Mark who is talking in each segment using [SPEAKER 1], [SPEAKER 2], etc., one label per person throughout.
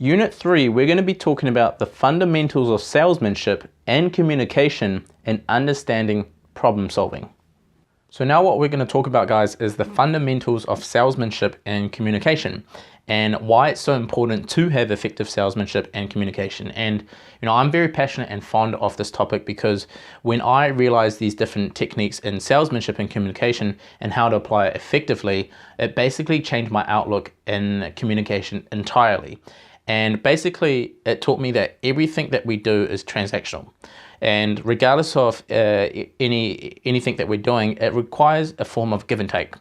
[SPEAKER 1] Unit 3, we're going to be talking about the fundamentals of salesmanship and communication and understanding problem solving. So now what we're going to talk about, guys, is the fundamentals of salesmanship and communication and why it's so important to have effective salesmanship and communication. And I'm very passionate and fond of this topic because when I realized these different techniques in salesmanship and communication and how to apply it effectively, it basically changed my outlook in communication entirely. And basically it taught me that everything that we do is transactional. And regardless of anything that we're doing, it requires a form of give and take.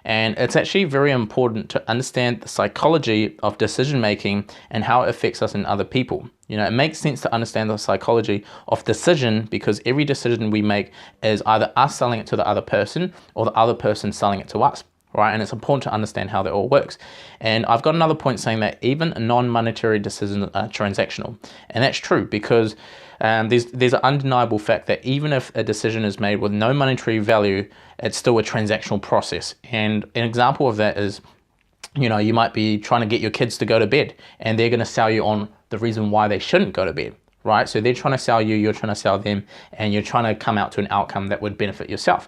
[SPEAKER 1] And it's actually very important to understand the psychology of decision making and how it affects us and other people. It makes sense to understand the psychology of decision because every decision we make is either us selling it to the other person or the other person selling it to us. Right? And it's important to understand how that all works. And I've got another point saying that even non-monetary decisions are transactional. And that's true because there's an undeniable fact that even if a decision is made with no monetary value, it's still a transactional process. And an example of that is, you might be trying to get your kids to go to bed and they're going to sell you on the reason why they shouldn't go to bed. Right? So they're trying to sell you, you're trying to sell them, and you're trying to come out to an outcome that would benefit yourself.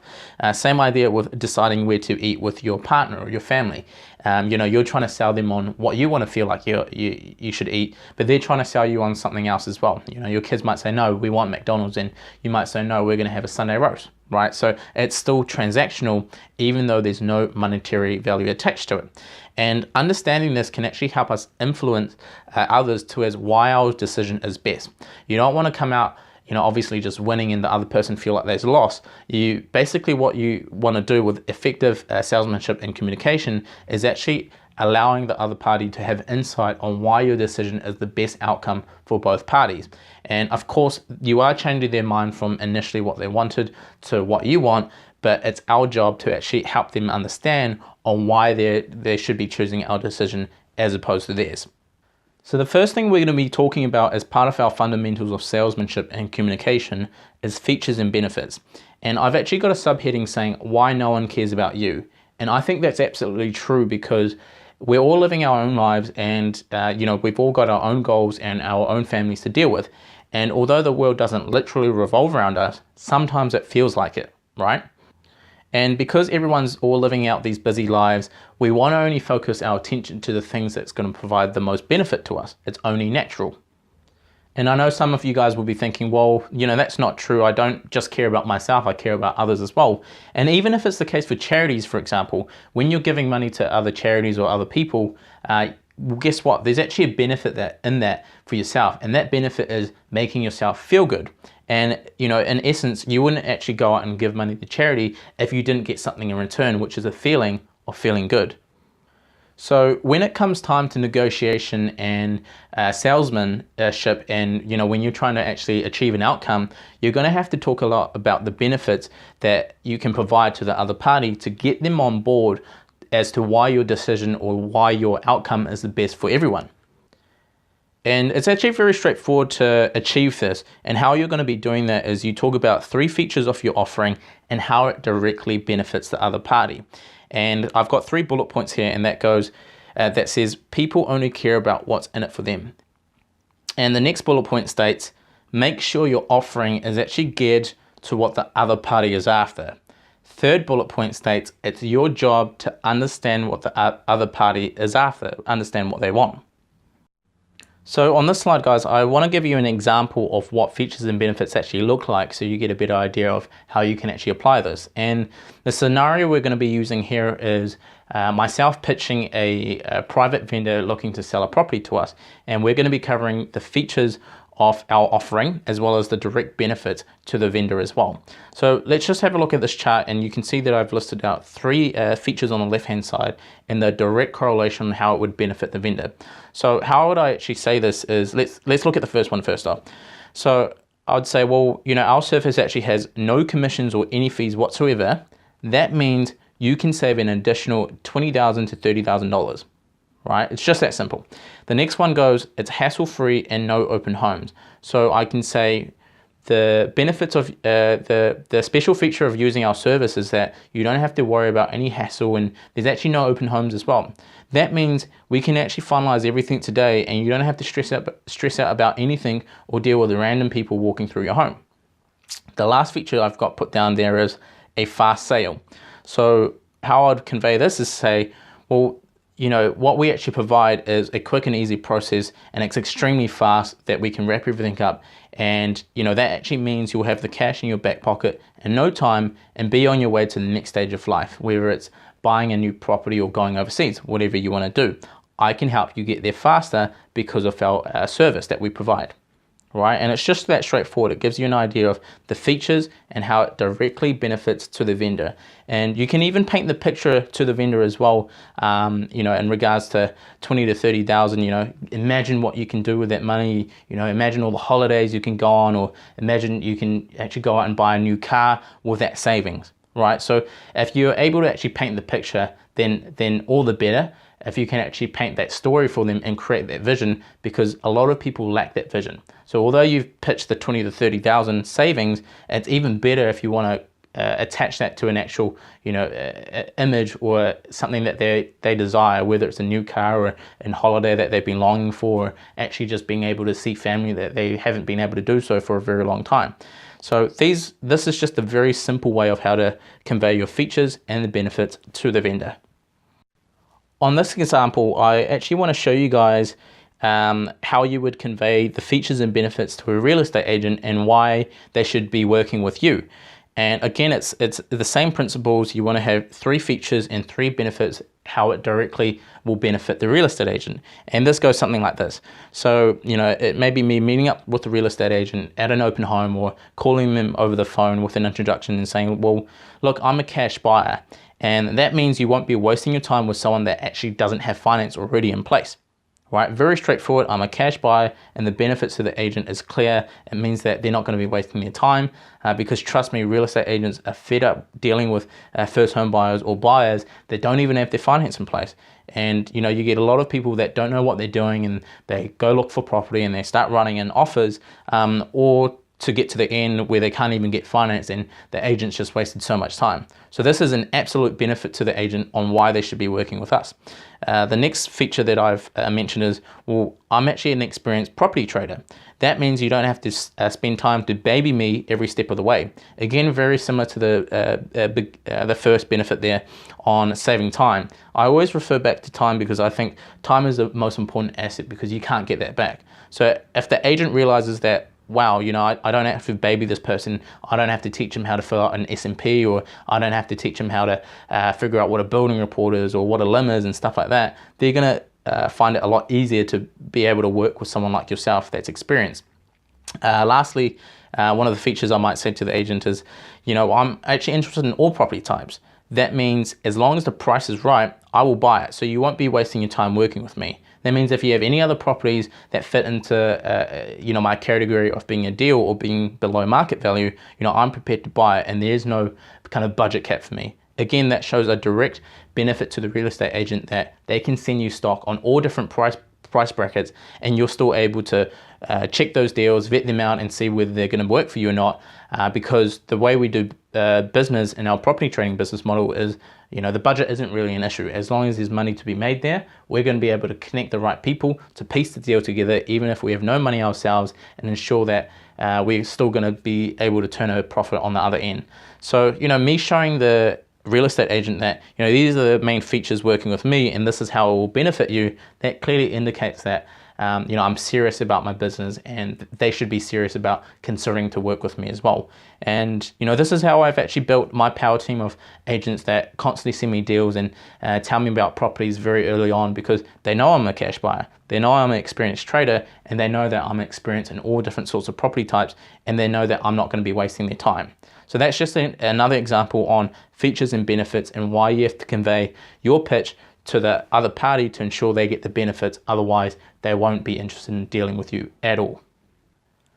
[SPEAKER 1] Same idea with deciding where to eat with your partner or your family. You're trying to sell them on what you want to feel like you should eat, but they're trying to sell you on something else as well. Your kids might say, no, we want McDonald's, and you might say, no, we're going to have a Sunday roast. Right? So it's still transactional, even though there's no monetary value attached to it. And understanding this can actually help us influence others towards why our decision is best. You don't want to come out, obviously just winning and the other person feel like there's a loss. Basically what you want to do with effective salesmanship and communication is actually allowing the other party to have insight on why your decision is the best outcome for both parties. And of course, you are changing their mind from initially what they wanted to what you want, but it's our job to actually help them understand on why they should be choosing our decision as opposed to theirs. So the first thing we're going to be talking about as part of our fundamentals of salesmanship and communication is features and benefits. And I've actually got a subheading saying why no one cares about you. And I think that's absolutely true because we're all living our own lives and we've all got our own goals and our own families to deal with. And although the world doesn't literally revolve around us, sometimes it feels like it, right? And because everyone's all living out these busy lives, we want to only focus our attention to the things that's going to provide the most benefit to us. It's only natural. And I know some of you guys will be thinking, well, that's not true. I don't just care about myself, I care about others as well. And even if it's the case for charities, for example, when you're giving money to other charities or other people, well, guess what? There's actually a benefit in that for yourself. And that benefit is making yourself feel good. And, in essence, you wouldn't actually go out and give money to charity if you didn't get something in return, which is a feeling of feeling good. So when it comes time to negotiation and salesmanship and, when you're trying to actually achieve an outcome, you're going to have to talk a lot about the benefits that you can provide to the other party to get them on board as to why your decision or why your outcome is the best for everyone. And it's actually very straightforward to achieve this. And how you're going to be doing that is you talk about 3 features of your offering and how it directly benefits the other party. And I've got 3 bullet points here, and that says people only care about what's in it for them. And the next bullet point states, make sure your offering is actually geared to what the other party is after. Third bullet point states it's your job to understand what the other party is after, understand what they want. So on this slide, guys, I want to give you an example of what features and benefits actually look like so you get a better idea of how you can actually apply this. And the scenario we're going to be using here is myself pitching a private vendor looking to sell a property to us. And we're going to be covering the features of our offering as well as the direct benefits to the vendor as well. So let's just have a look at this chart, and you can see that I've listed out 3 features on the left hand side and the direct correlation on how it would benefit the vendor. So how would I actually say this is, let's look at the first one first off. So I'd say, well, our service actually has no commissions or any fees whatsoever. That means you can save an additional $20,000 to $30,000. Right? It's just that simple. The next one goes, it's hassle-free and no open homes. So I can say the benefits of the special feature of using our service is that you don't have to worry about any hassle, and there's actually no open homes as well. That means we can actually finalize everything today, and you don't have to stress out about anything or deal with the random people walking through your home. The last feature I've got put down there is a fast sale. So how I'd convey this is say, well, you know, what we actually provide is a quick and easy process, and it's extremely fast that we can wrap everything up. And, you know, that actually means you'll have the cash in your back pocket in no time and be on your way to the next stage of life, whether it's buying a new property or going overseas, whatever you want to do. I can help you get there faster because of our service that we provide. Right? And it's just that straightforward. It gives you an idea of the features and how it directly benefits to the vendor. And you can even paint the picture to the vendor as well, you know, in regards to 20 to 30,000, you know, imagine what you can do with that money, you know, imagine all the holidays you can go on, or imagine you can actually go out and buy a new car with that savings, right? So if you're able to actually paint the picture, then all the better. If you can actually paint that story for them and create that vision, because a lot of people lack that vision. So although you've pitched the 20 to 30,000 savings, it's even better if you want to attach that to an actual, you know, image or something that they desire, whether it's a new car or a holiday that they've been longing for, or actually just being able to see family that they haven't been able to do so for a very long time. So this is just a very simple way of how to convey your features and the benefits to the vendor. On this example, I actually want to show you guys how you would convey the features and benefits to a real estate agent and why they should be working with you. And again, it's the same principles. You want to have 3 features and 3 benefits, how it directly will benefit the real estate agent. And this goes something like this. So, you know, it may be me meeting up with the real estate agent at an open home, or calling them over the phone with an introduction and saying, well, look, I'm a cash buyer. And that means you won't be wasting your time with someone that actually doesn't have finance already in place. Right? Very straightforward. I'm a cash buyer, and the benefits to the agent is clear. It means that they're not going to be wasting their time, because trust me, real estate agents are fed up dealing with first home buyers or buyers that don't even have their finance in place. And you know, you get a lot of people that don't know what they're doing, and they go look for property and they start running in offers, or to get to the end where they can't even get finance, and the agent's just wasted so much time. So this is an absolute benefit to the agent on why they should be working with us. The next feature that I've mentioned is, well, I'm actually an experienced property trader. That means you don't have to spend time to baby me every step of the way. Again, very similar to the first benefit there on saving time. I always refer back to time, because I think time is the most important asset, because you can't get that back. So if the agent realizes that, wow, you know, I don't have to baby this person, I don't have to teach him how to fill out an SMP, or I don't have to teach him how to figure out what a building report is or what a limb is and stuff like that, they're going to find it a lot easier to be able to work with someone like yourself that's experienced. Lastly, one of the features I might say to the agent is, you know, I'm actually interested in all property types. That means as long as the price is right, I will buy it. So you won't be wasting your time working with me. That means if you have any other properties that fit into, you know, my category of being a deal or being below market value, you know, I'm prepared to buy it, and there's no kind of budget cap for me. Again, that shows a direct benefit to the real estate agent, that they can send you stock on all different price brackets, and you're still able to check those deals, vet them out, and see whether they're going to work for you or not. Because the way we do business in our property trading business model is, you know, the budget isn't really an issue. As long as there's money to be made there, we're going to be able to connect the right people to piece the deal together, even if we have no money ourselves, and ensure that we're still going to be able to turn a profit on the other end. So, you know, me showing the real estate agent that, you know, these are the main features working with me, and this is how it will benefit you, that clearly indicates that you know, I'm serious about my business, and they should be serious about considering to work with me as well. And you know, this is how I've actually built my power team of agents that constantly send me deals and tell me about properties very early on, because they know I'm a cash buyer, they know I'm an experienced trader, and they know that I'm experienced in all different sorts of property types, and they know that I'm not going to be wasting their time. So that's just another example on features and benefits, and why you have to convey your pitch to the other party to ensure they get the benefits. Otherwise, they won't be interested in dealing with you at all.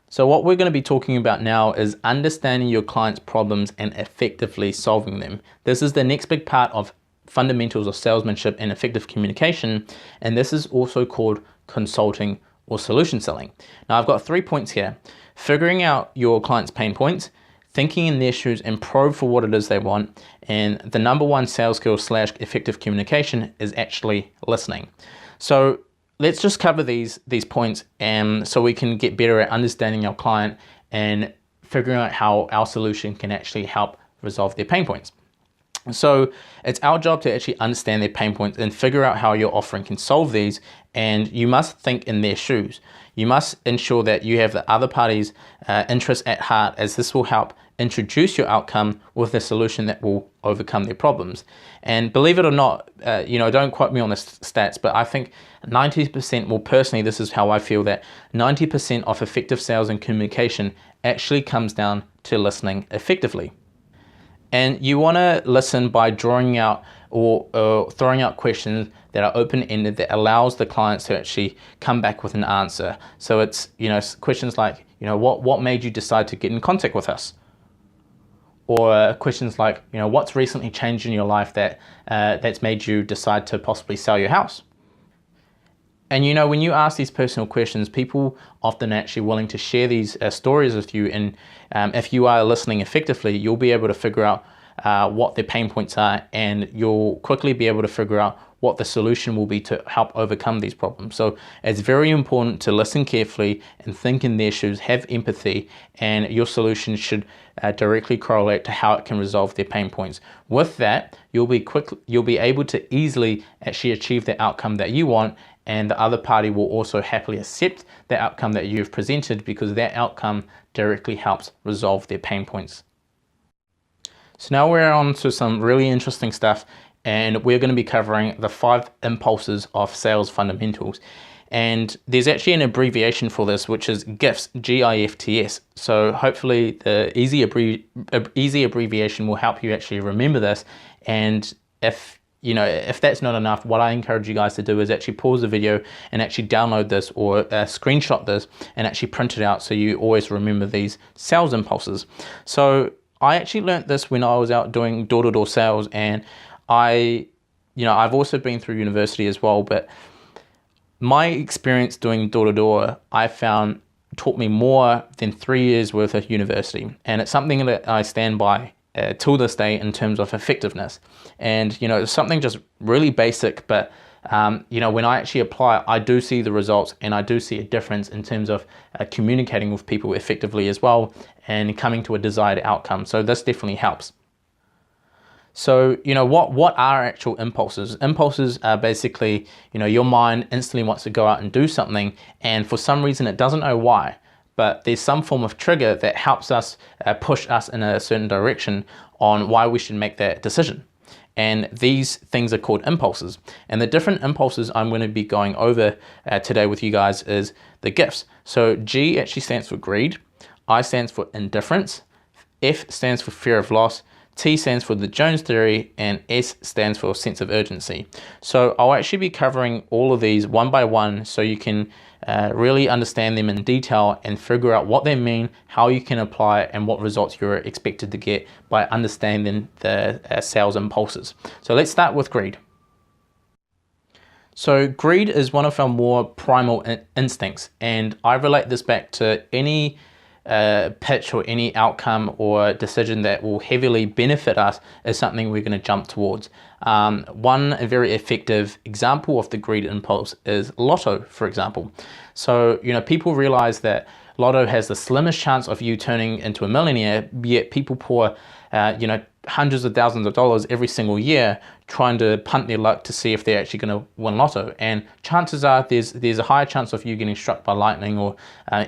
[SPEAKER 1] So what we're going to be talking about now is understanding your client's problems and effectively solving them. This is the next big part of fundamentals of salesmanship and effective communication, and this is also called consulting or solution selling. Now I've got 3 points here: figuring out your client's pain points, thinking in their shoes and probe for what it is they want, and the number one sales skill / effective communication is actually listening. So let's just cover these points, and so we can get better at understanding our client and figuring out how our solution can actually help resolve their pain points. So it's our job to actually understand their pain points and figure out how your offering can solve these, and you must think in their shoes. You must ensure that you have the other party's interests at heart, as this will help introduce your outcome with a solution that will overcome their problems. And believe it or not, don't quote me on the stats, but I think 90%, well personally this is how I feel, that 90% of effective sales and communication actually comes down to listening effectively. And you want to listen by drawing out or throwing out questions that are open-ended, that allows the clients to actually come back with an answer. So it's, questions like, what made you decide to get in contact with us? Or questions like, what's recently changed in your life that's made you decide to possibly sell your house? And when you ask these personal questions, people often are actually willing to share these stories with you. And if you are listening effectively, you'll be able to figure out what their pain points are, and you'll quickly be able to figure out what the solution will be to help overcome these problems. So it's very important to listen carefully and think in their shoes, have empathy, and your solution should directly correlate to how it can resolve their pain points. With that, you'll be able to easily actually achieve the outcome that you want, and the other party will also happily accept the outcome that you've presented, because that outcome directly helps resolve their pain points. So now we're on to some really interesting stuff, and we're going to be covering the 5 impulses of sales fundamentals. And there's actually an abbreviation for this, which is GIFTS, G-I-F-T-S. So hopefully the easy abbreviation will help you actually remember this. And if that's not enough, what I encourage you guys to do is actually pause the video and actually download this, or screenshot this and actually print it out, so you always remember these sales impulses. So I actually learned this when I was out doing door-to-door sales, and I've also been through university as well, but my experience doing door-to-door, I found, taught me more than 3 years worth of university. And it's something that I stand by till this day in terms of effectiveness. And it's something just really basic, but when I actually apply, I do see the results, and I do see a difference in terms of communicating with people effectively as well, and coming to a desired outcome. So this definitely helps. So, what are actual impulses? Impulses are basically, your mind instantly wants to go out and do something, and for some reason it doesn't know why, but there's some form of trigger that helps us push us in a certain direction on why we should make that decision. And these things are called impulses. And the different impulses I'm going to be going over today with you guys is the GIFTS. So G actually stands for greed, I stands for indifference, F stands for fear of loss, T stands for the Jones theory, and S stands for sense of urgency. So I'll actually be covering all of these one by one, so you can really understand them in detail and figure out what they mean, how you can apply it, and what results you're expected to get by understanding the sales impulses. So let's start with greed. So greed is one of our more primal instincts, and I relate this back to any pitch or any outcome or decision that will heavily benefit us is something we're going to jump towards. One very effective example of the greed impulse is Lotto, for example. So, people realize that Lotto has the slimmest chance of you turning into a millionaire, yet people pour, hundreds of thousands of dollars every single year trying to punt their luck to see if they're actually going to win Lotto. And chances are there's a higher chance of you getting struck by lightning or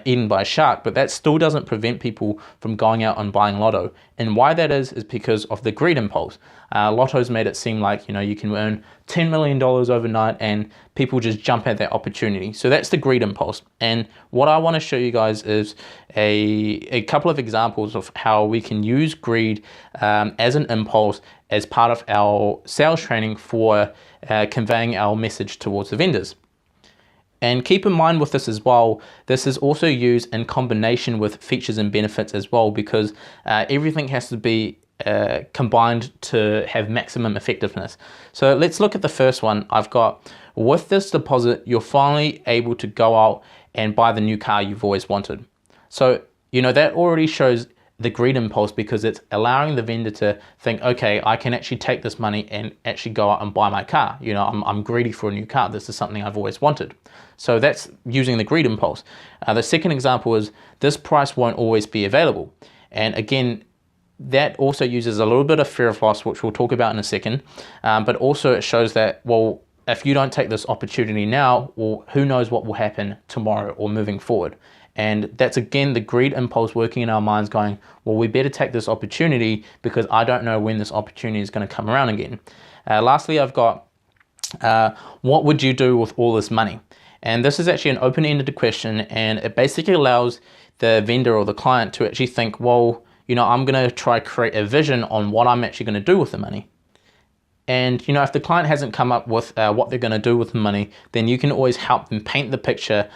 [SPEAKER 1] eaten by a shark, but that still doesn't prevent people from going out and buying Lotto. And why that is because of the greed impulse. Lotto's made it seem like, you can earn $10 million overnight, and people just jump at that opportunity. So that's the greed impulse. And what I want to show you guys is a couple of examples of how we can use greed as an impulse as part of our sales training for conveying our message towards the vendors. And keep in mind with this as well, this is also used in combination with features and benefits as well, because everything has to be combined to have maximum effectiveness. So let's look at the first one. I've got, with this deposit, you're finally able to go out and buy the new car you've always wanted. So, that already shows the greed impulse, because it's allowing the vendor to think, okay, I can actually take this money and actually go out and buy my car. I'm greedy for a new car. This is something I've always wanted. So that's using the greed impulse. The second example is, this price won't always be available. And again, that also uses a little bit of fear of loss, which we'll talk about in a second. But also it shows that, well, if you don't take this opportunity now, well, who knows what will happen tomorrow or moving forward. And that's, again, the greed impulse working in our minds going, well, we better take this opportunity because I don't know when this opportunity is going to come around again. Lastly, I've got, what would you do with all this money? And this is actually an open-ended question, and it basically allows the vendor or the client to actually think, well, I'm going to try create a vision on what I'm actually going to do with the money. And, if the client hasn't come up with what they're going to do with the money, then you can always help them paint the picture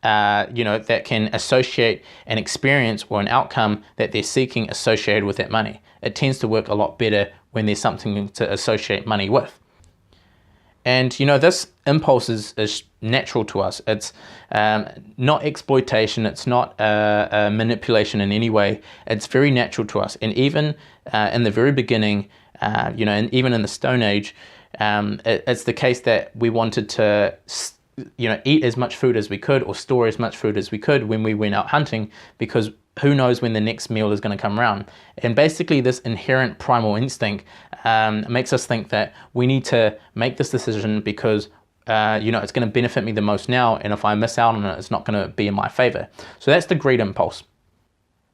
[SPEAKER 1] that can associate an experience or an outcome that they're seeking associated with that money. It tends to work a lot better when there's something to associate money with. And this impulse is natural to us. It's not exploitation. It's not manipulation in any way. It's very natural to us. And even in the very beginning, and even in the Stone Age, it's the case that we wanted to eat as much food as we could or store as much food as we could when we went out hunting, because who knows when the next meal is going to come around. And basically this inherent primal instinct makes us think that we need to make this decision because it's going to benefit me the most now, and if I miss out on it, it's not going to be in my favor. So that's the greed impulse.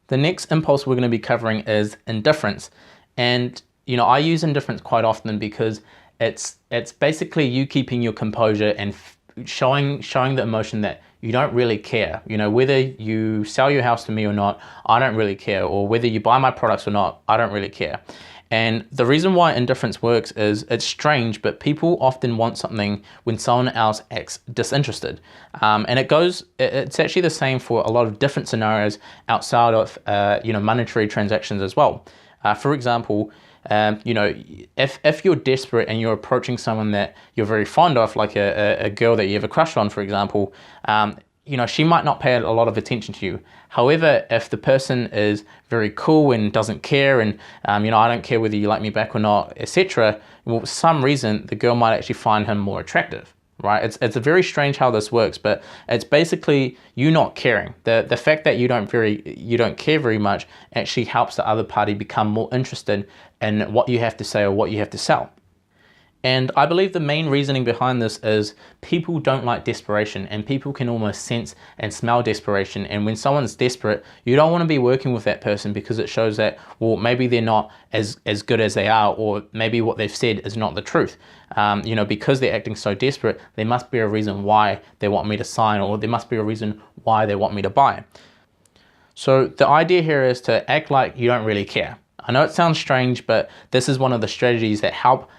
[SPEAKER 1] The next impulse we're going to be covering is indifference. And I use indifference quite often because it's basically you keeping your composure and showing the emotion that you don't really care. Whether you sell your house to me or not, I don't really care. Or whether you buy my products or not, I don't really care. And the reason why indifference works is, it's strange, but people often want something when someone else acts disinterested. And it's actually the same for a lot of different scenarios outside of monetary transactions as well. For example, if you're desperate and you're approaching someone that you're very fond of, like a girl that you have a crush on, for example, she might not pay a lot of attention to you. However, if the person is very cool and doesn't care, and I don't care whether you like me back or not, etc., well, for some reason the girl might actually find him more attractive. Right? It's very strange how this works, but it's basically you not caring. The fact that you don't care very much actually helps the other party become more interested in what you have to say or what you have to sell. And I believe the main reasoning behind this is people don't like desperation, and people can almost sense and smell desperation. And when someone's desperate, you don't want to be working with that person because it shows that, well, maybe they're not as good as they are, or maybe what they've said is not the truth. Because they're acting so desperate, there must be a reason why they want me to sign, or there must be a reason why they want me to buy. So the idea here is to act like you don't really care. I know it sounds strange, but this is one of the strategies that help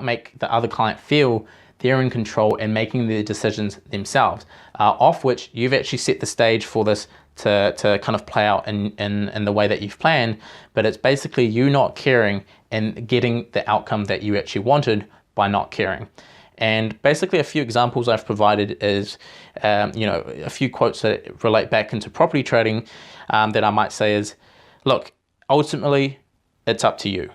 [SPEAKER 1] make the other client feel they're in control and making the decisions themselves, off which you've actually set the stage for this to kind of play out in the way that you've planned. But it's basically you not caring and getting the outcome that you actually wanted by not caring. And basically a few examples I've provided is, a few quotes that relate back into property trading that I might say is, look, ultimately, it's up to you.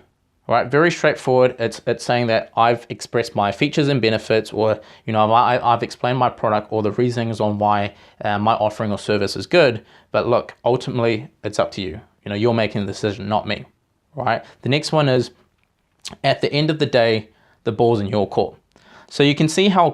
[SPEAKER 1] Right, very straightforward. It's saying that I've expressed my features and benefits, or I've explained my product or the reasons on why my offering or service is good. But look, ultimately, it's up to you. You're making the decision, not me. Right. The next one is, at the end of the day, the ball's in your court. So you can see how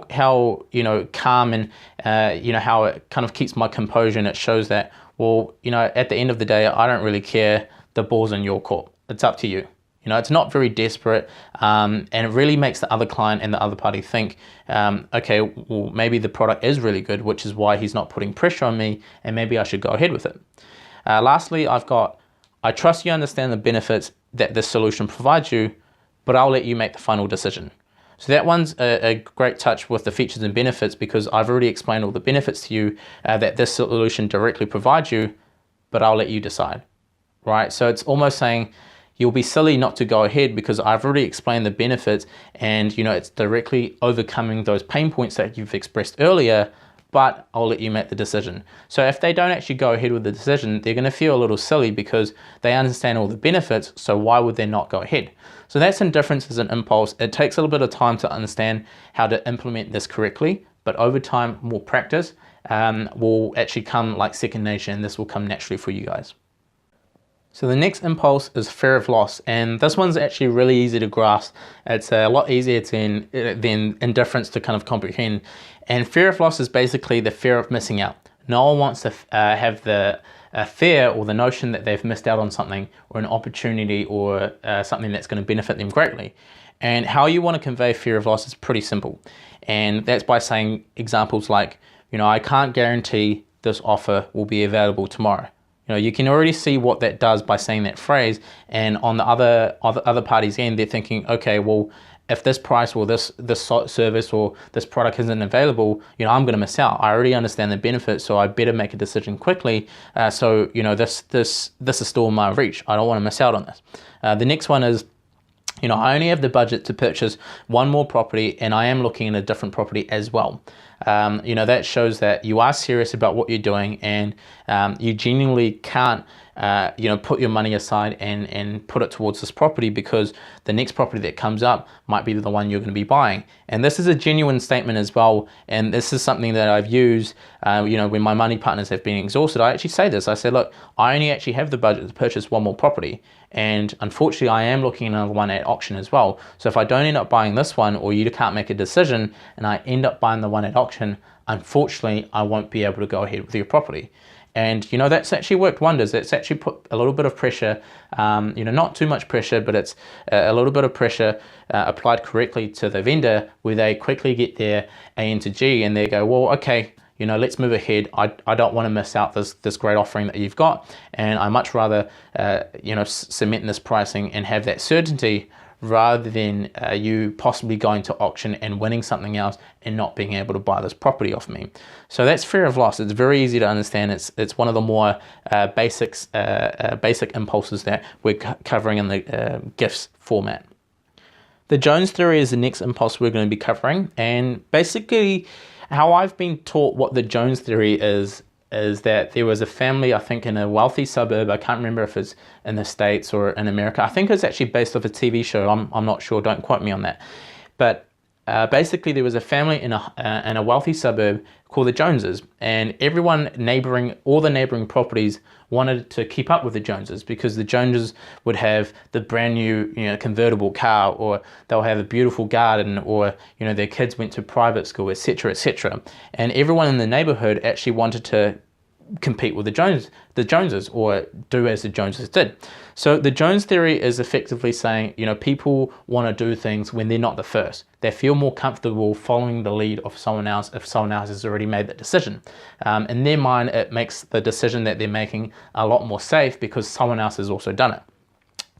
[SPEAKER 1] calm and how it kind of keeps my composure, and it shows that, well, at the end of the day, I don't really care. The ball's in your court. It's up to you. It's not very desperate, and it really makes the other client and the other party think, okay, well, maybe the product is really good, which is why he's not putting pressure on me, and maybe I should go ahead with it. Lastly, I've got, I trust you understand the benefits that this solution provides you, but I'll let you make the final decision. So that one's a great touch with the features and benefits, because I've already explained all the benefits to you that this solution directly provides you, but I'll let you decide. Right? So it's almost saying, you'll be silly not to go ahead because I've already explained the benefits, and it's directly overcoming those pain points that you've expressed earlier, but I'll let you make the decision. So if they don't actually go ahead with the decision, they're going to feel a little silly because they understand all the benefits, so why would they not go ahead? So that's indifference as an impulse. It takes a little bit of time to understand how to implement this correctly, but over time, more practice will actually come like second nature, and this will come naturally for you guys. So the next impulse is fear of loss, and this one's actually really easy to grasp. It's a lot easier than indifference to kind of comprehend. And fear of loss is basically the fear of missing out. No one wants to have the fear or the notion that they've missed out on something or an opportunity or something that's going to benefit them greatly. And how you want to convey fear of loss is pretty simple. And that's by saying examples like, I can't guarantee this offer will be available tomorrow. You can already see what that does by saying that phrase, and on the other party's end, they're thinking, okay, well, if this price or this service or this product isn't available, I'm going to miss out. I already understand the benefits, so I better make a decision quickly. So this is still in my reach. I don't want to miss out on this. The next one is, I only have the budget to purchase one more property, and I am looking at a different property as well. That shows that you are serious about what you're doing, and you genuinely can't put your money aside and put it towards this property because the next property that comes up might be the one you're going to be buying. And this is a genuine statement as well, and this is something that I've used when my money partners have been exhausted. I actually say this. I said, look, I only actually have the budget to purchase one more property, and unfortunately I am looking at another one at auction as well. So if I don't end up buying this one, or you can't make a decision and I end up buying the one at auction, unfortunately I won't be able to go ahead with your property. And that's actually worked wonders. It's actually put a little bit of pressure, not too much pressure, but it's a little bit of pressure applied correctly to the vendor, where they quickly get their A into G, and they go, well, okay, let's move ahead. I don't want to miss out this great offering that you've got, and I much rather cement this pricing and have that certainty, rather than you possibly going to auction and winning something else and not being able to buy this property off me. So that's fear of loss. It's very easy to understand. It's one of the more basic impulses that we're covering in the GIFs format. The Jones theory is the next impulse we're going to be covering, and basically how I've been taught what the Jones theory is that there was a family, I think in a wealthy suburb. I can't remember if it's in the States or in America. I think it's actually based off a TV show. I'm not sure, don't quote me on that. But basically there was a family in a wealthy suburb called the Joneses, and all the neighboring properties wanted to keep up with the Joneses, because the Joneses would have the brand new convertible car, or they'll have a beautiful garden, or their kids went to private school, etc., etc. And everyone in the neighborhood actually wanted to compete with the Joneses, or do as the Joneses did. So the Jones theory is effectively saying, people want to do things when they're not the first. They feel more comfortable following the lead of someone else if someone else has already made that decision. In their mind, it makes the decision that they're making a lot more safe because someone else has also done it.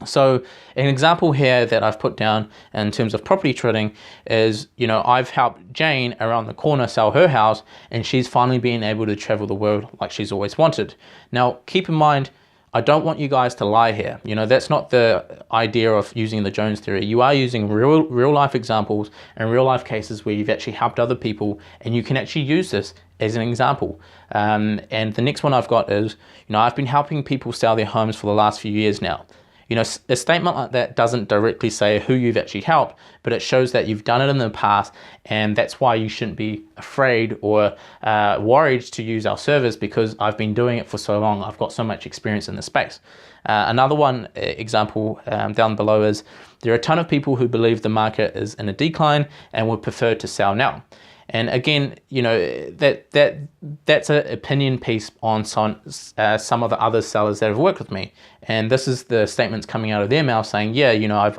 [SPEAKER 1] So an example here that I've put down in terms of property trading is, I've helped Jane around the corner sell her house, and she's finally been able to travel the world like she's always wanted. Now, keep in mind, I don't want you guys to lie here. That's not the idea of using the Jones theory. You are using real life examples and real life cases where you've actually helped other people, and you can actually use this as an example. And the next one I've got is, I've been helping people sell their homes for the last few years now. A statement like that doesn't directly say who you've actually helped, but it shows that you've done it in the past, and that's why you shouldn't be afraid or worried to use our service, because I've been doing it for so long. I've got so much experience in the space. Another one example down below is, there are a ton of people who believe the market is in a decline and would prefer to sell now. And again, that's an opinion piece on some of the other sellers that have worked with me. And this is the statements coming out of their mouth saying, yeah,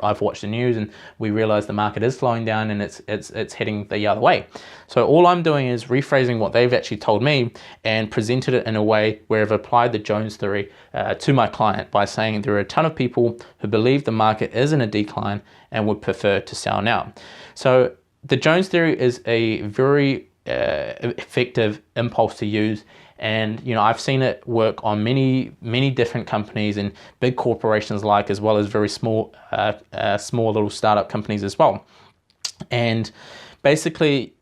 [SPEAKER 1] I've watched the news and we realize the market is slowing down and it's heading the other way. So all I'm doing is rephrasing what they've actually told me and presented it in a way where I've applied the Jones theory to my client by saying there are a ton of people who believe the market is in a decline and would prefer to sell now. So the Jones theory is a very effective impulse to use, And I've seen it work on many different companies and big corporations as well as very small little startup companies as well. And basically,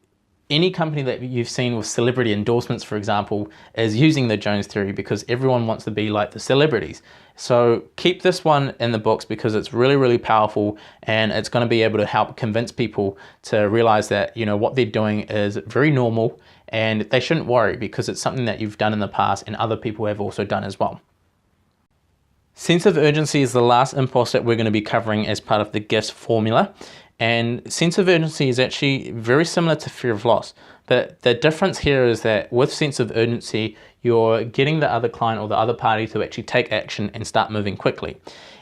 [SPEAKER 1] any company that you've seen with celebrity endorsements, for example, is using the Jones theory because everyone wants to be like the celebrities. So keep this one in the books because it's really, really powerful, and it's going to be able to help convince people to realize that, what they're doing is very normal and they shouldn't worry because it's something that you've done in the past and other people have also done as well. Sense of urgency is the last impulse that we're going to be covering as part of the GIFS formula. And sense of urgency is actually very similar to fear of loss. But the difference here is that with sense of urgency, you're getting the other client or the other party to actually take action and start moving quickly.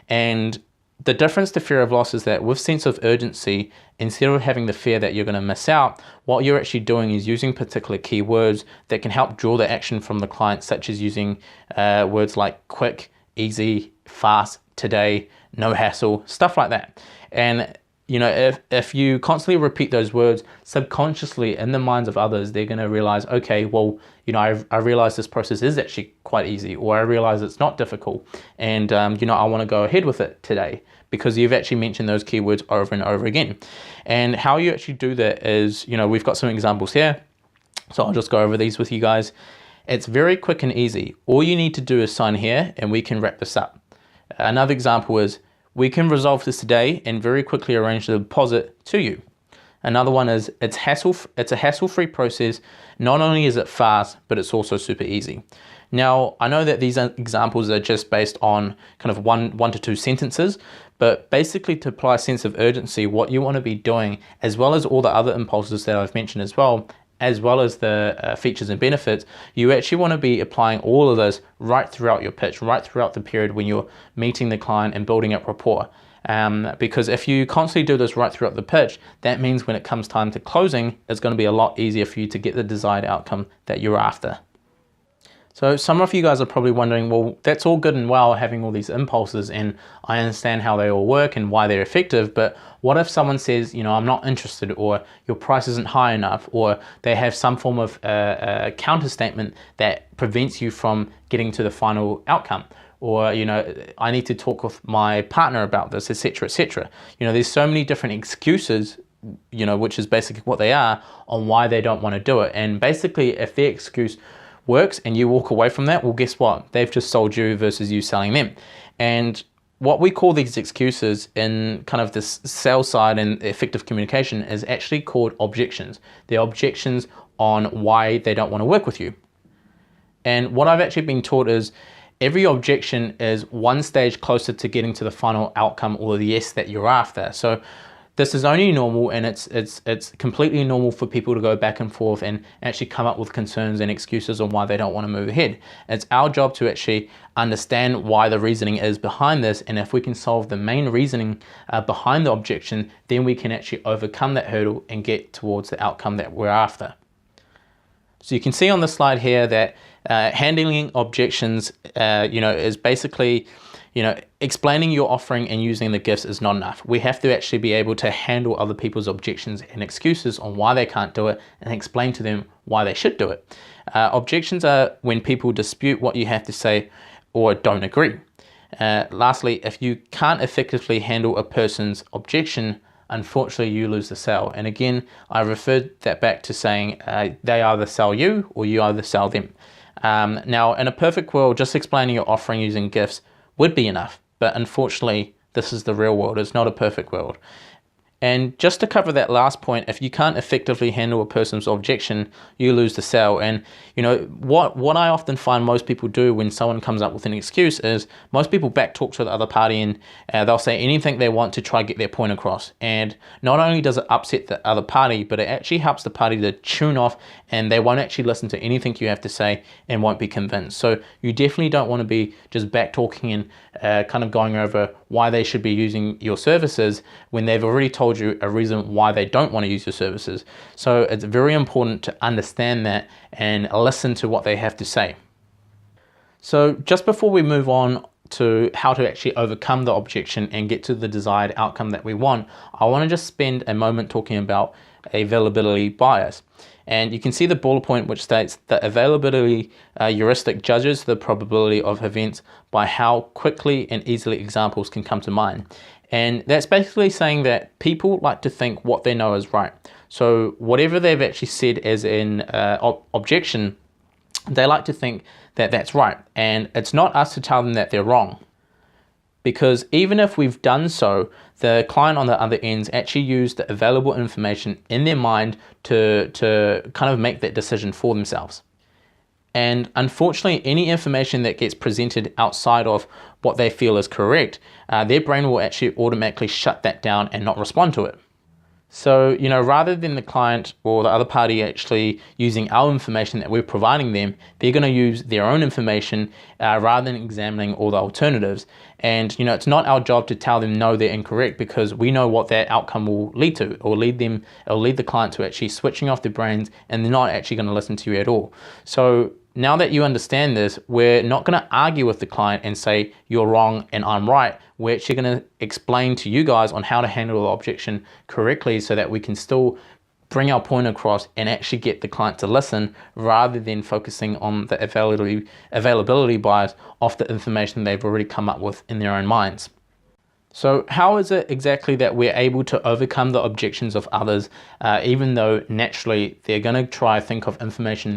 [SPEAKER 1] And the difference to fear of loss is that with sense of urgency, instead of having the fear that you're going to miss out, what you're actually doing is using particular keywords that can help draw the action from the client, such as using words like quick, easy, fast, today, no hassle, stuff like that. And if you constantly repeat those words subconsciously in the minds of others, they're going to realize, okay, well, I realize this process is actually quite easy, or I realize it's not difficult, and I want to go ahead with it today because you've actually mentioned those keywords over and over again. And how you actually do that is, we've got some examples here, so I'll just go over these with you guys. It's very quick and easy. All you need to do is sign here, and we can wrap this up. Another example is, we can resolve this today and very quickly arrange the deposit to you. Another one is, it's a hassle-free process. Not only is it fast, but it's also super easy. Now, I know that these examples are just based on kind of one to two sentences, but basically to apply a sense of urgency, what you want to be doing, as well as all the other impulses that I've mentioned as well as the features and benefits, you actually want to be applying all of this right throughout your pitch, right throughout the period when you're meeting the client and building up rapport. Because if you constantly do this right throughout the pitch, that means when it comes time to closing, it's going to be a lot easier for you to get the desired outcome that you're after. So some of you guys are probably wondering, well, that's all good and well having all these impulses, and I understand how they all work and why they're effective, but what if someone says, I'm not interested, or your price isn't high enough, or they have some form of a counter statement that prevents you from getting to the final outcome, or I need to talk with my partner about this, etc., etc. There's so many different excuses, which is basically what they are, on why they don't want to do it. And basically, if their excuse works and you walk away from that, well, guess what? They've just sold you versus you selling them. And what we call these excuses in kind of this sales side and effective communication is actually called objections. They're objections on why they don't want to work with you. And what I've actually been taught is every objection is one stage closer to getting to the final outcome or the yes that you're after. So this is only normal, and it's completely normal for people to go back and forth and actually come up with concerns and excuses on why they don't want to move ahead. It's our job to actually understand why the reasoning is behind this, and if we can solve the main reasoning behind the objection, then we can actually overcome that hurdle and get towards the outcome that we're after. So you can see on the slide here that handling objections, is basically, explaining your offering and using the GIFS is not enough. We have to actually be able to handle other people's objections and excuses on why they can't do it and explain to them why they should do it. Objections are when people dispute what you have to say or don't agree. Lastly, if you can't effectively handle a person's objection, unfortunately you lose the sale. And again, I referred that back to saying they either sell you or you either sell them. Now, in a perfect world, just explaining your offering using GIFS would be enough, but unfortunately, this is the real world. It's not a perfect world. And just to cover that last point, if you can't effectively handle a person's objection, you lose the sale. And what I often find most people do when someone comes up with an excuse is most people back talk to the other party, and they'll say anything they want to try get their point across. And not only does it upset the other party, but it actually helps the party to tune off, and they won't actually listen to anything you have to say and won't be convinced. So you definitely don't want to be just back talking and kind of going over why they should be using your services when they've already told you a reason why they don't want to use your services. So it's very important to understand that and listen to what they have to say. So just before we move on to how to actually overcome the objection and get to the desired outcome that we want, I want to just spend a moment talking about availability bias. And you can see the bullet point which states that availability heuristic judges the probability of events by how quickly and easily examples can come to mind. And that's basically saying that people like to think what they know is right. So whatever they've actually said as an objection, they like to think that that's right. And it's not us to tell them that they're wrong. Because even if we've done so, the client on the other end actually used the available information in their mind to kind of make that decision for themselves. And unfortunately, any information that gets presented outside of what they feel is correct, their brain will actually automatically shut that down and not respond to it. So, rather than the client or the other party actually using our information that we're providing them, they're going to use their own information rather than examining all the alternatives. And, it's not our job to tell them, no, they're incorrect, because we know what that outcome will lead to, or lead the client to actually switching off their brains, and they're not actually going to listen to you at all. So now that you understand this, we're not going to argue with the client and say, you're wrong and I'm right. We're actually going to explain to you guys on how to handle the objection correctly so that we can still bring our point across and actually get the client to listen, rather than focusing on the availability bias of the information they've already come up with in their own minds. So how is it exactly that we're able to overcome the objections of others, even though naturally they're going to try to think of information in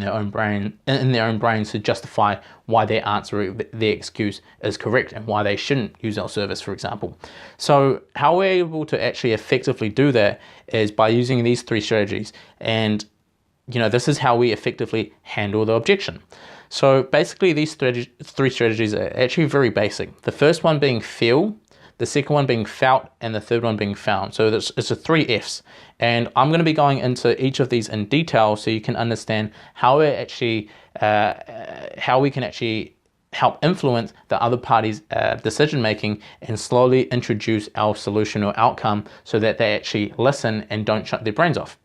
[SPEAKER 1] their own brains to justify why their answer, their excuse is correct, and why they shouldn't use our service, for example. So how we're able to actually effectively do that is by using these three strategies. And this is how we effectively handle the objection. So basically these three strategies are actually very basic. The first one being feel, the second one being felt, and the third one being found. So it's a 3 Fs. And I'm going to be going into each of these in detail so you can understand how we can actually help influence the other party's decision making, and slowly introduce our solution or outcome so that they actually listen and don't shut their brains off.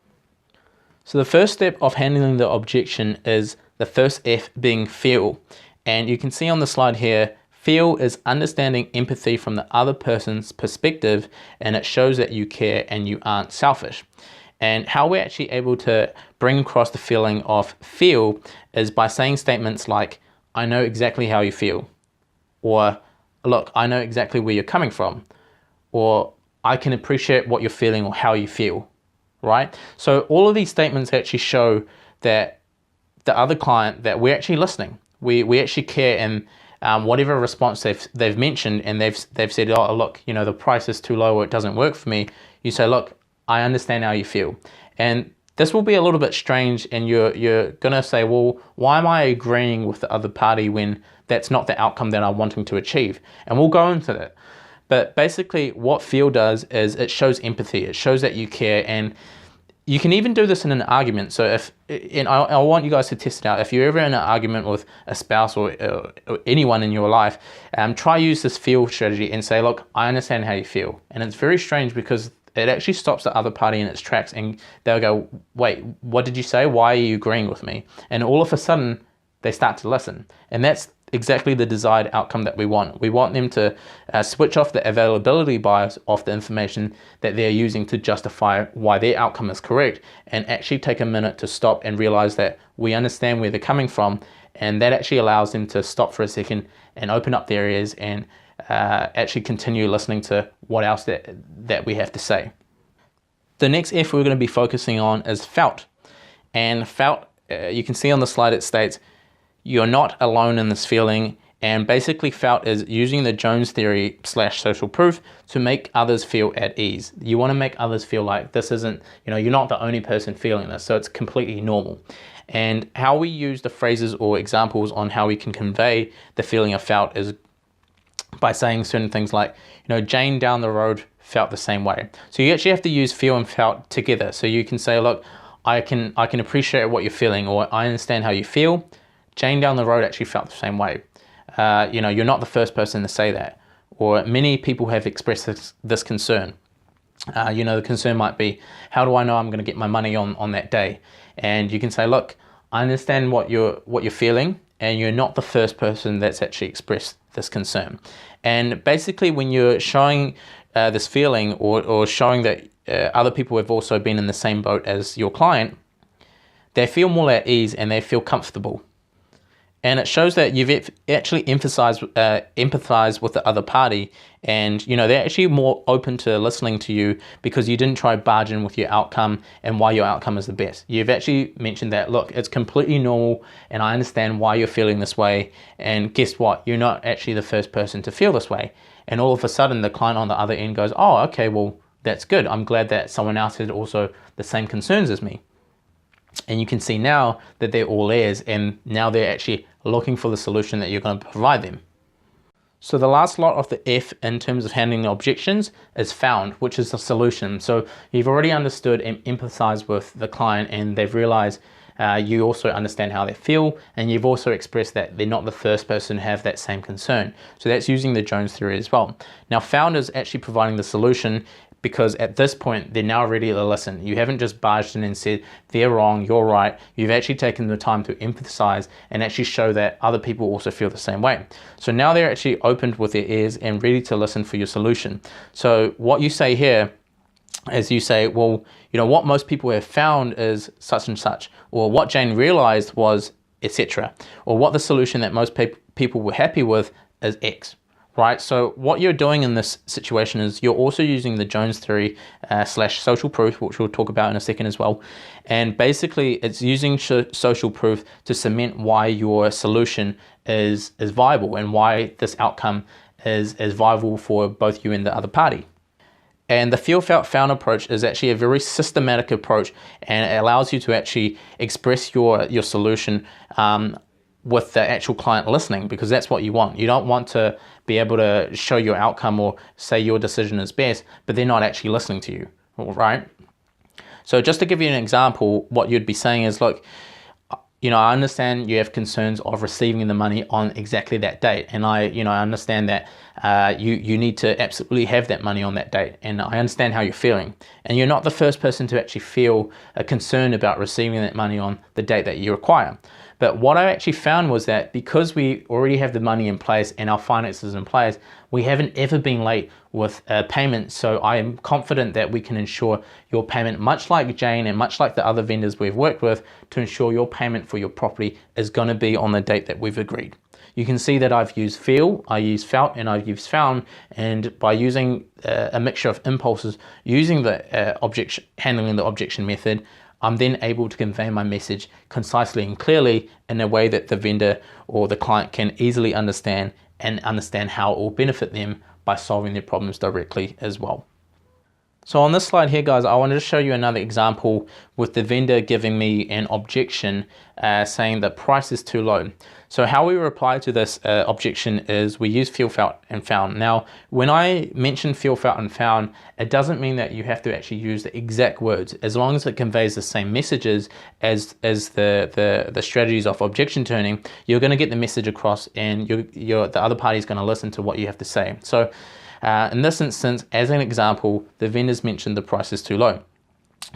[SPEAKER 1] So the first step of handling the objection is the first F being feel. And you can see on the slide here, feel is understanding empathy from the other person's perspective, and it shows that you care and you aren't selfish. And how we're actually able to bring across the feeling of feel is by saying statements like, I know exactly how you feel, or look, I know exactly where you're coming from, or I can appreciate what you're feeling or how you feel, right? So all of these statements actually show that the other client, that we're actually listening. We actually care, and whatever response they've mentioned, and they've said, oh look, the price is too low or it doesn't work for me, you say, look, I understand how you feel. And this will be a little bit strange, and you're gonna say, well, why am I agreeing with the other party when that's not the outcome that I'm wanting to achieve? And we'll go into that. But basically what feel does is it shows empathy, it shows that you care. And you can even do this in an argument. So I want you guys to test it out. If you're ever in an argument with a spouse or anyone in your life, try use this feel strategy and say, look, I understand how you feel. And it's very strange because it actually stops the other party in its tracks, and they'll go, wait, what did you say? Why are you agreeing with me? And all of a sudden they start to listen. And that's exactly the desired outcome that we want. We want them to switch off the availability bias of the information that they're using to justify why their outcome is correct, and actually take a minute to stop and realize that we understand where they're coming from. And that actually allows them to stop for a second and open up their ears and actually continue listening to what else that we have to say. The next F we're going to be focusing on is felt. And felt, you can see on the slide, it states, you're not alone in this feeling. And basically felt is using the Jones theory / social proof to make others feel at ease. You want to make others feel like this isn't, you're not the only person feeling this, so it's completely normal. And how we use the phrases or examples on how we can convey the feeling of felt is by saying certain things like, Jane down the road felt the same way. So you actually have to use feel and felt together. So you can say, look, I can appreciate what you're feeling, or I understand how you feel. Jane down the road actually felt the same way. You're not the first person to say that. Or many people have expressed this concern. The concern might be, how do I know I'm going to get my money on that day? And you can say, look, I understand what you're feeling, and you're not the first person that's actually expressed this concern. And basically when you're showing this feeling or showing that other people have also been in the same boat as your client, they feel more at ease and they feel comfortable. And it shows that you've actually empathized with the other party, and they're actually more open to listening to you because you didn't try barge in with your outcome and why your outcome is the best. You've actually mentioned that, look, it's completely normal and I understand why you're feeling this way, and guess what? You're not actually the first person to feel this way. And all of a sudden the client on the other end goes, oh, okay, well, that's good. I'm glad that someone else had also the same concerns as me. And you can see now that they're all ears, and now they're actually looking for the solution that you're going to provide them. So the last lot of the F in terms of handling the objections is found, which is the solution. So you've already understood and empathized with the client, and they've realized you also understand how they feel, and you've also expressed that they're not the first person to have that same concern. So that's using the Jones theory as well. Now, found is actually providing the solution, because at this point, they're now ready to listen. You haven't just barged in and said, they're wrong, you're right. You've actually taken the time to empathize and actually show that other people also feel the same way. So now they're actually opened with their ears and ready to listen for your solution. So what you say here is you say, well, what most people have found is such and such, or what Jane realized was, etc. Or what the solution that most people were happy with is X. Right, so what you're doing in this situation is you're also using the Jones theory slash social proof, which we'll talk about in a second as well. And basically, it's using social proof to cement why your solution is viable and why this outcome is viable for both you and the other party. And the feel, felt, found approach is actually a very systematic approach, and it allows you to actually express your solution with the actual client listening, because that's what you want. You don't want to be able to show your outcome or say your decision is best, but they're not actually listening to you, all right? So just to give you an example, what you'd be saying is, look, I understand you have concerns of receiving the money on exactly that date, and I understand that you need to absolutely have that money on that date, and I understand how you're feeling. And you're not the first person to actually feel a concern about receiving that money on the date that you require. But what I actually found was that because we already have the money in place and our finances in place, we haven't ever been late with payment. So I am confident that we can ensure your payment, much like Jane and much like the other vendors we've worked with, to ensure your payment for your property is going to be on the date that we've agreed. You can see that I've used feel, I used felt, and I've used found, and by using a mixture of impulses, using the handling the objection method, I'm then able to convey my message concisely and clearly in a way that the vendor or the client can easily understand, and understand how it will benefit them by solving their problems directly as well. So on this slide here, guys, I wanted to show you another example with the vendor giving me an objection saying that price is too low. So how we reply to this objection is we use feel, felt, and found. Now, when I mention feel, felt, and found, it doesn't mean that you have to actually use the exact words. As long as it conveys the same messages as the strategies of objection turning, you're going to get the message across, and the other party is going to listen to what you have to say. So in this instance, as an example, the vendors mentioned the price is too low.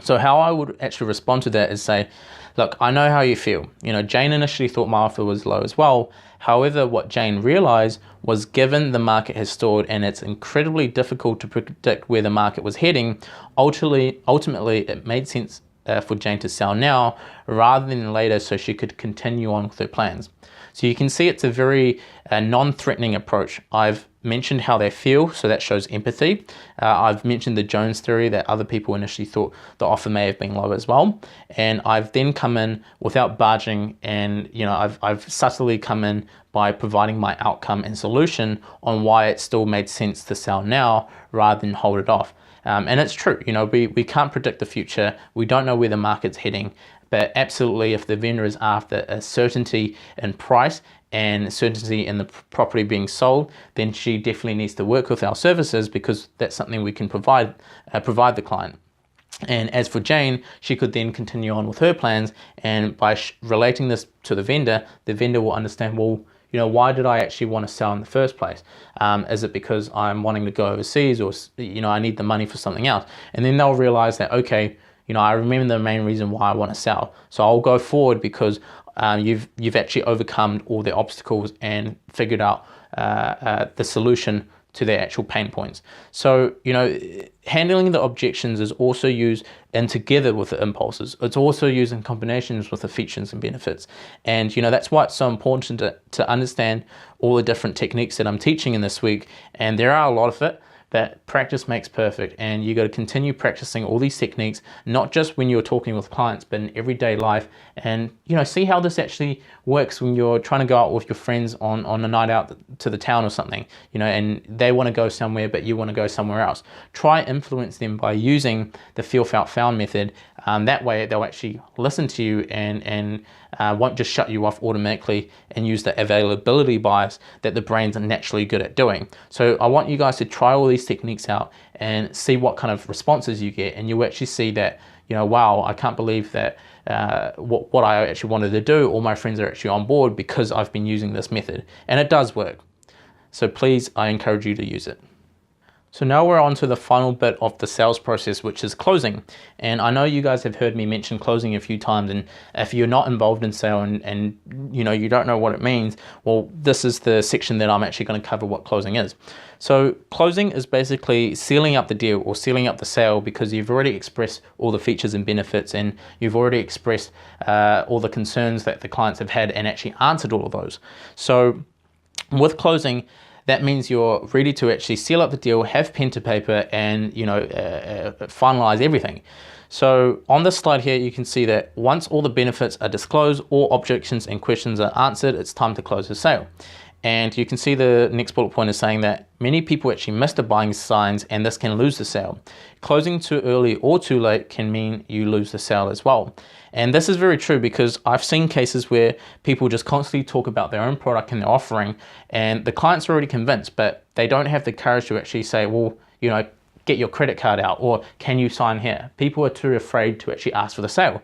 [SPEAKER 1] So how I would actually respond to that is say, look, I know how you feel. Jane initially thought my offer was low as well. However, what Jane realized was, given the market has stalled and it's incredibly difficult to predict where the market was heading, ultimately it made sense for Jane to sell now rather than later, so she could continue on with her plans. So you can see it's a very non-threatening approach. I've mentioned how they feel, so that shows empathy. I've mentioned the Jones theory, that other people initially thought the offer may have been low as well. And I've then come in without barging, and I've subtly come in by providing my outcome and solution on why it still made sense to sell now rather than hold it off. And it's true, we can't predict the future. We don't know where the market's heading. But absolutely, if the vendor is after a certainty in price and certainty in the property being sold, then she definitely needs to work with our services, because that's something we can provide the client. And as for Jane, she could then continue on with her plans, and by relating this to the vendor will understand, well, why did I actually want to sell in the first place? Is it because I'm wanting to go overseas, or I need the money for something else? And then they'll realize that, okay, I remember the main reason why I want to sell. So I'll go forward because you've actually overcome all the obstacles and figured out the solution to their actual pain points. So, handling the objections is also used and together with the impulses. It's also used in combinations with the features and benefits. And, that's why it's so important to understand all the different techniques that I'm teaching in this week. And there are a lot of it. That practice makes perfect, and you got to continue practicing all these techniques, not just when you're talking with clients, but in everyday life. And see how this actually works when you're trying to go out with your friends on a night out to the town or something, and they want to go somewhere but you want to go somewhere else. Try influence them by using the feel, felt, found method. That way they'll actually listen to you and won't just shut you off automatically and use the availability bias that the brain's naturally good at doing. So I want you guys to try all these techniques out and see what kind of responses you get, and you'll actually see that, wow, I can't believe that what I actually wanted to do, all my friends are actually on board because I've been using this method, and it does work. So please, I encourage you to use it. So now we're on to the final bit of the sales process, which is closing. And I know you guys have heard me mention closing a few times, and if you're not involved in sale and you don't know what it means, well, this is the section that I'm actually going to cover what closing is. So closing is basically sealing up the deal or sealing up the sale because you've already expressed all the features and benefits, and you've already expressed all the concerns that the clients have had and actually answered all of those. So with closing, that means you're ready to actually seal up the deal, have pen to paper, and finalize everything. So on this slide here, you can see that once all the benefits are disclosed, all objections and questions are answered, it's time to close the sale. And you can see the next bullet point is saying that many people actually miss the buying signs, and this can lose the sale. Closing too early or too late can mean you lose the sale as well. And this is very true because I've seen cases where people just constantly talk about their own product and their offering, and the client's already convinced, but they don't have the courage to actually say, well, get your credit card out, or can you sign here? People are too afraid to actually ask for the sale.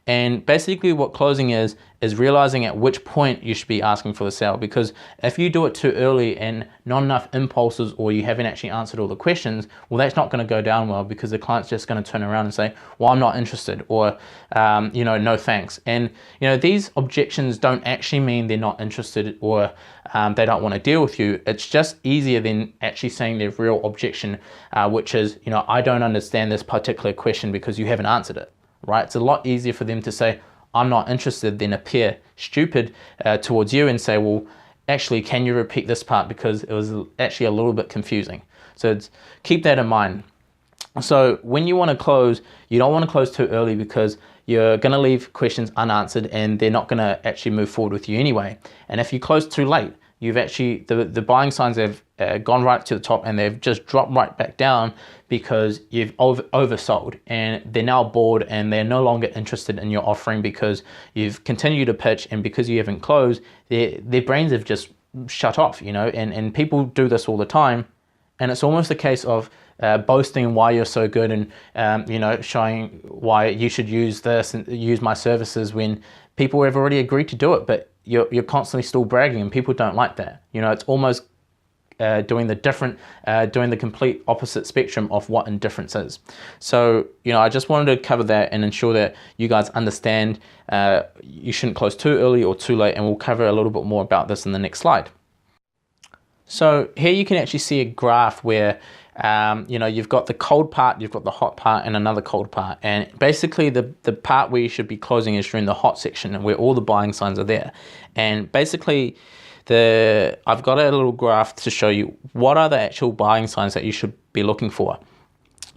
[SPEAKER 1] And basically what closing is realizing at which point you should be asking for the sale, because if you do it too early and not enough impulses, or you haven't actually answered all the questions, well, that's not going to go down well, because the client's just going to turn around and say, well, I'm not interested, or no thanks. And these objections don't actually mean they're not interested or they don't want to deal with you. It's just easier than actually saying their real objection, which is, I don't understand this particular question because you haven't answered it. Right? It's a lot easier for them to say, I'm not interested, than appear stupid towards you and say, well, actually, can you repeat this part because it was actually a little bit confusing. So keep that in mind. So when you want to close, you don't want to close too early because you're going to leave questions unanswered and they're not going to actually move forward with you anyway. And if you close too late, you've actually, the buying signs have gone right to the top and they've just dropped right back down because you've oversold, and they're now bored and they're no longer interested in your offering because you've continued to pitch, and because you haven't closed, their brains have just shut off, and people do this all the time. And it's almost a case of boasting why you're so good and showing why you should use this and use my services when people have already agreed to do it, but you're constantly still bragging, and people don't like that. It's almost doing the complete opposite spectrum of what indifference is. So I just wanted to cover that and ensure that you guys understand you shouldn't close too early or too late, and we'll cover a little bit more about this in the next slide. So here you can actually see a graph where you've got the cold part, you've got the hot part, and another cold part. And basically the part where you should be closing is during the hot section, where all the buying signs are there. And basically I've got a little graph to show you what are the actual buying signs that you should be looking for,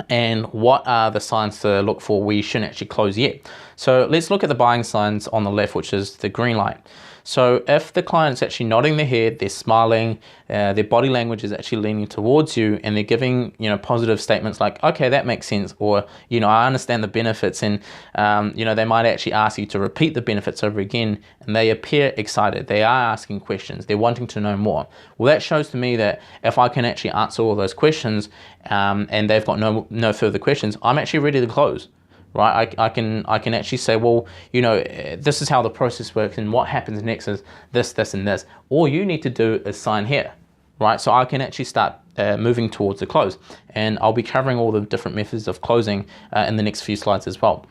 [SPEAKER 1] and what are the signs to look for where you shouldn't actually close yet. So let's look at the buying signs on the left, which is the green light. So if the client's actually nodding their head, they're smiling, their body language is actually leaning towards you, and they're giving positive statements like, okay, that makes sense, or I understand the benefits, and they might actually ask you to repeat the benefits over again, and they appear excited, they are asking questions, they're wanting to know more. Well, that shows to me that if I can actually answer all those questions and they've got no further questions, I'm actually ready to close. Right, I can actually say, well, this is how the process works, and what happens next is this, this, and this. All you need to do is sign here, right? So I can actually start moving towards the close, and I'll be covering all the different methods of closing in the next few slides as well.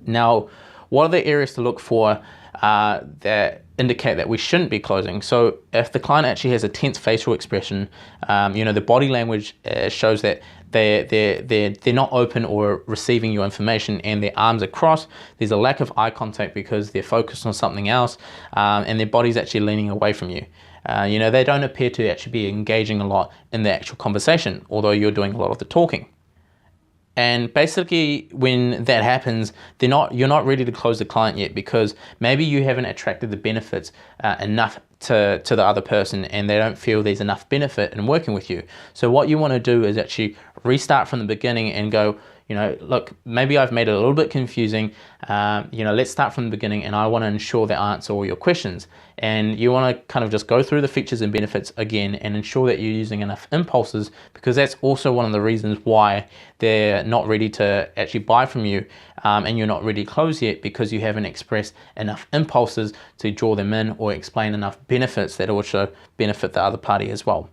[SPEAKER 1] Now, what are the areas to look for that indicate that we shouldn't be closing. So if the client actually has a tense facial expression, the body language shows that they're not open or receiving your information, and their arms are crossed, there's a lack of eye contact because they're focused on something else, and their body's actually leaning away from you. They don't appear to actually be engaging a lot in the actual conversation, although you're doing a lot of the talking. And basically, when that happens, you're not ready to close the client yet, because maybe you haven't attracted the benefits enough to the other person, and they don't feel there's enough benefit in working with you. So what you want to do is actually restart from the beginning and go, look, maybe I've made it a little bit confusing. Let's start from the beginning, and I want to ensure that I answer all your questions. And you want to kind of just go through the features and benefits again and ensure that you're using enough impulses, because that's also one of the reasons why they're not ready to actually buy from you, and you're not ready to close yet, because you haven't expressed enough impulses to draw them in or explain enough benefits that also benefit the other party as well.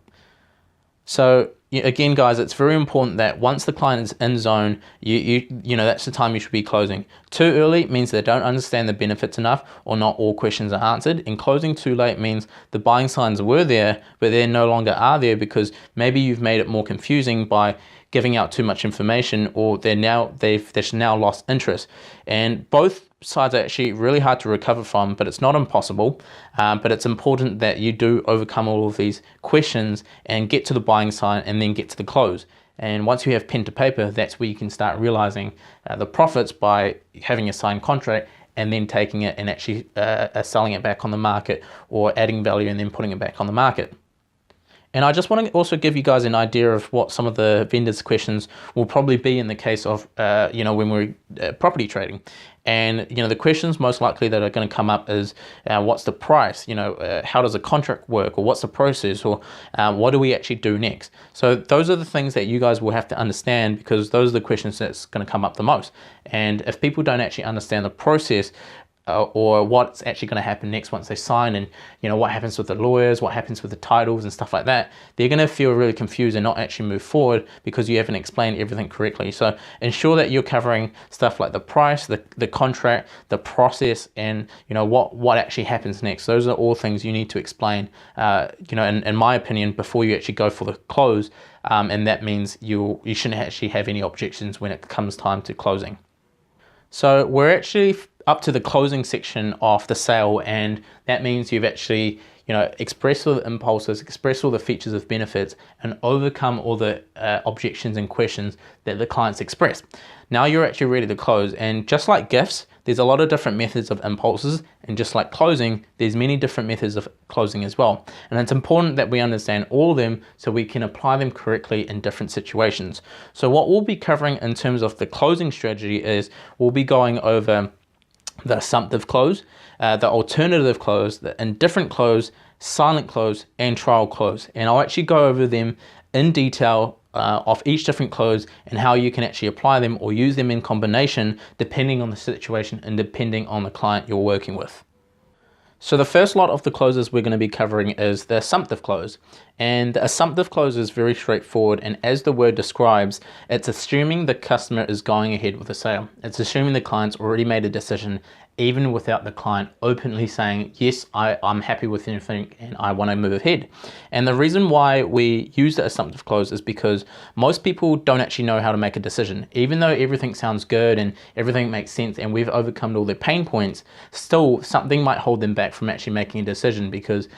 [SPEAKER 1] So again, guys, it's very important that once the client is in zone, that's the time you should be closing. Too early means they don't understand the benefits enough, or not all questions are answered. And closing too late means the buying signs were there, but they no longer are there, because maybe you've made it more confusing by giving out too much information, or they've now lost interest. And both sides are actually really hard to recover from, but it's not impossible. But it's important that you do overcome all of these questions and get to the buying sign, and then get to the close. And once you have pen to paper, that's where you can start realizing the profits by having a signed contract, and then taking it and actually selling it back on the market, or adding value and then putting it back on the market. And I just want to also give you guys an idea of what some of the vendors' questions will probably be in the case of, when we're property trading. And, the questions most likely that are going to come up is, what's the price? How does a contract work? Or what's the process? Or what do we actually do next? So those are the things that you guys will have to understand, because those are the questions that's going to come up the most. And if people don't actually understand the process, or what's actually going to happen next once they sign, and what happens with the lawyers, what happens with the titles and stuff like that, they're going to feel really confused and not actually move forward, because you haven't explained everything correctly. So ensure that you're covering stuff like the price, the contract, the process, and what actually happens next. Those are all things you need to explain, in my opinion, before you actually go for the close. And that means you shouldn't actually have any objections when it comes time to closing. So we're actually up to the closing section of the sale, and that means you've actually expressed all the impulses, expressed all the features of benefits, and overcome all the objections and questions that the clients expressed. Now you're actually ready to close, and just like gifts, there's a lot of different methods of impulses, and just like closing, there's many different methods of closing as well. And it's important that we understand all of them so we can apply them correctly in different situations. So what we'll be covering in terms of the closing strategy is, we'll be going over the assumptive close, the alternative close, the indifferent close, silent close, and trial close. And I'll actually go over them in detail of each different close, and how you can actually apply them or use them in combination depending on the situation and depending on the client you're working with. So the first lot of the closes we're going to be covering is the assumptive close. And the assumptive close is very straightforward, and as the word describes, it's assuming the customer is going ahead with the sale. It's assuming the client's already made a decision, even without the client openly saying, yes, I'm happy with anything and I want to move ahead. And the reason why we use the assumptive close is because most people don't actually know how to make a decision. Even though everything sounds good and everything makes sense and we've overcome all their pain points, still something might hold them back from actually making a decision, because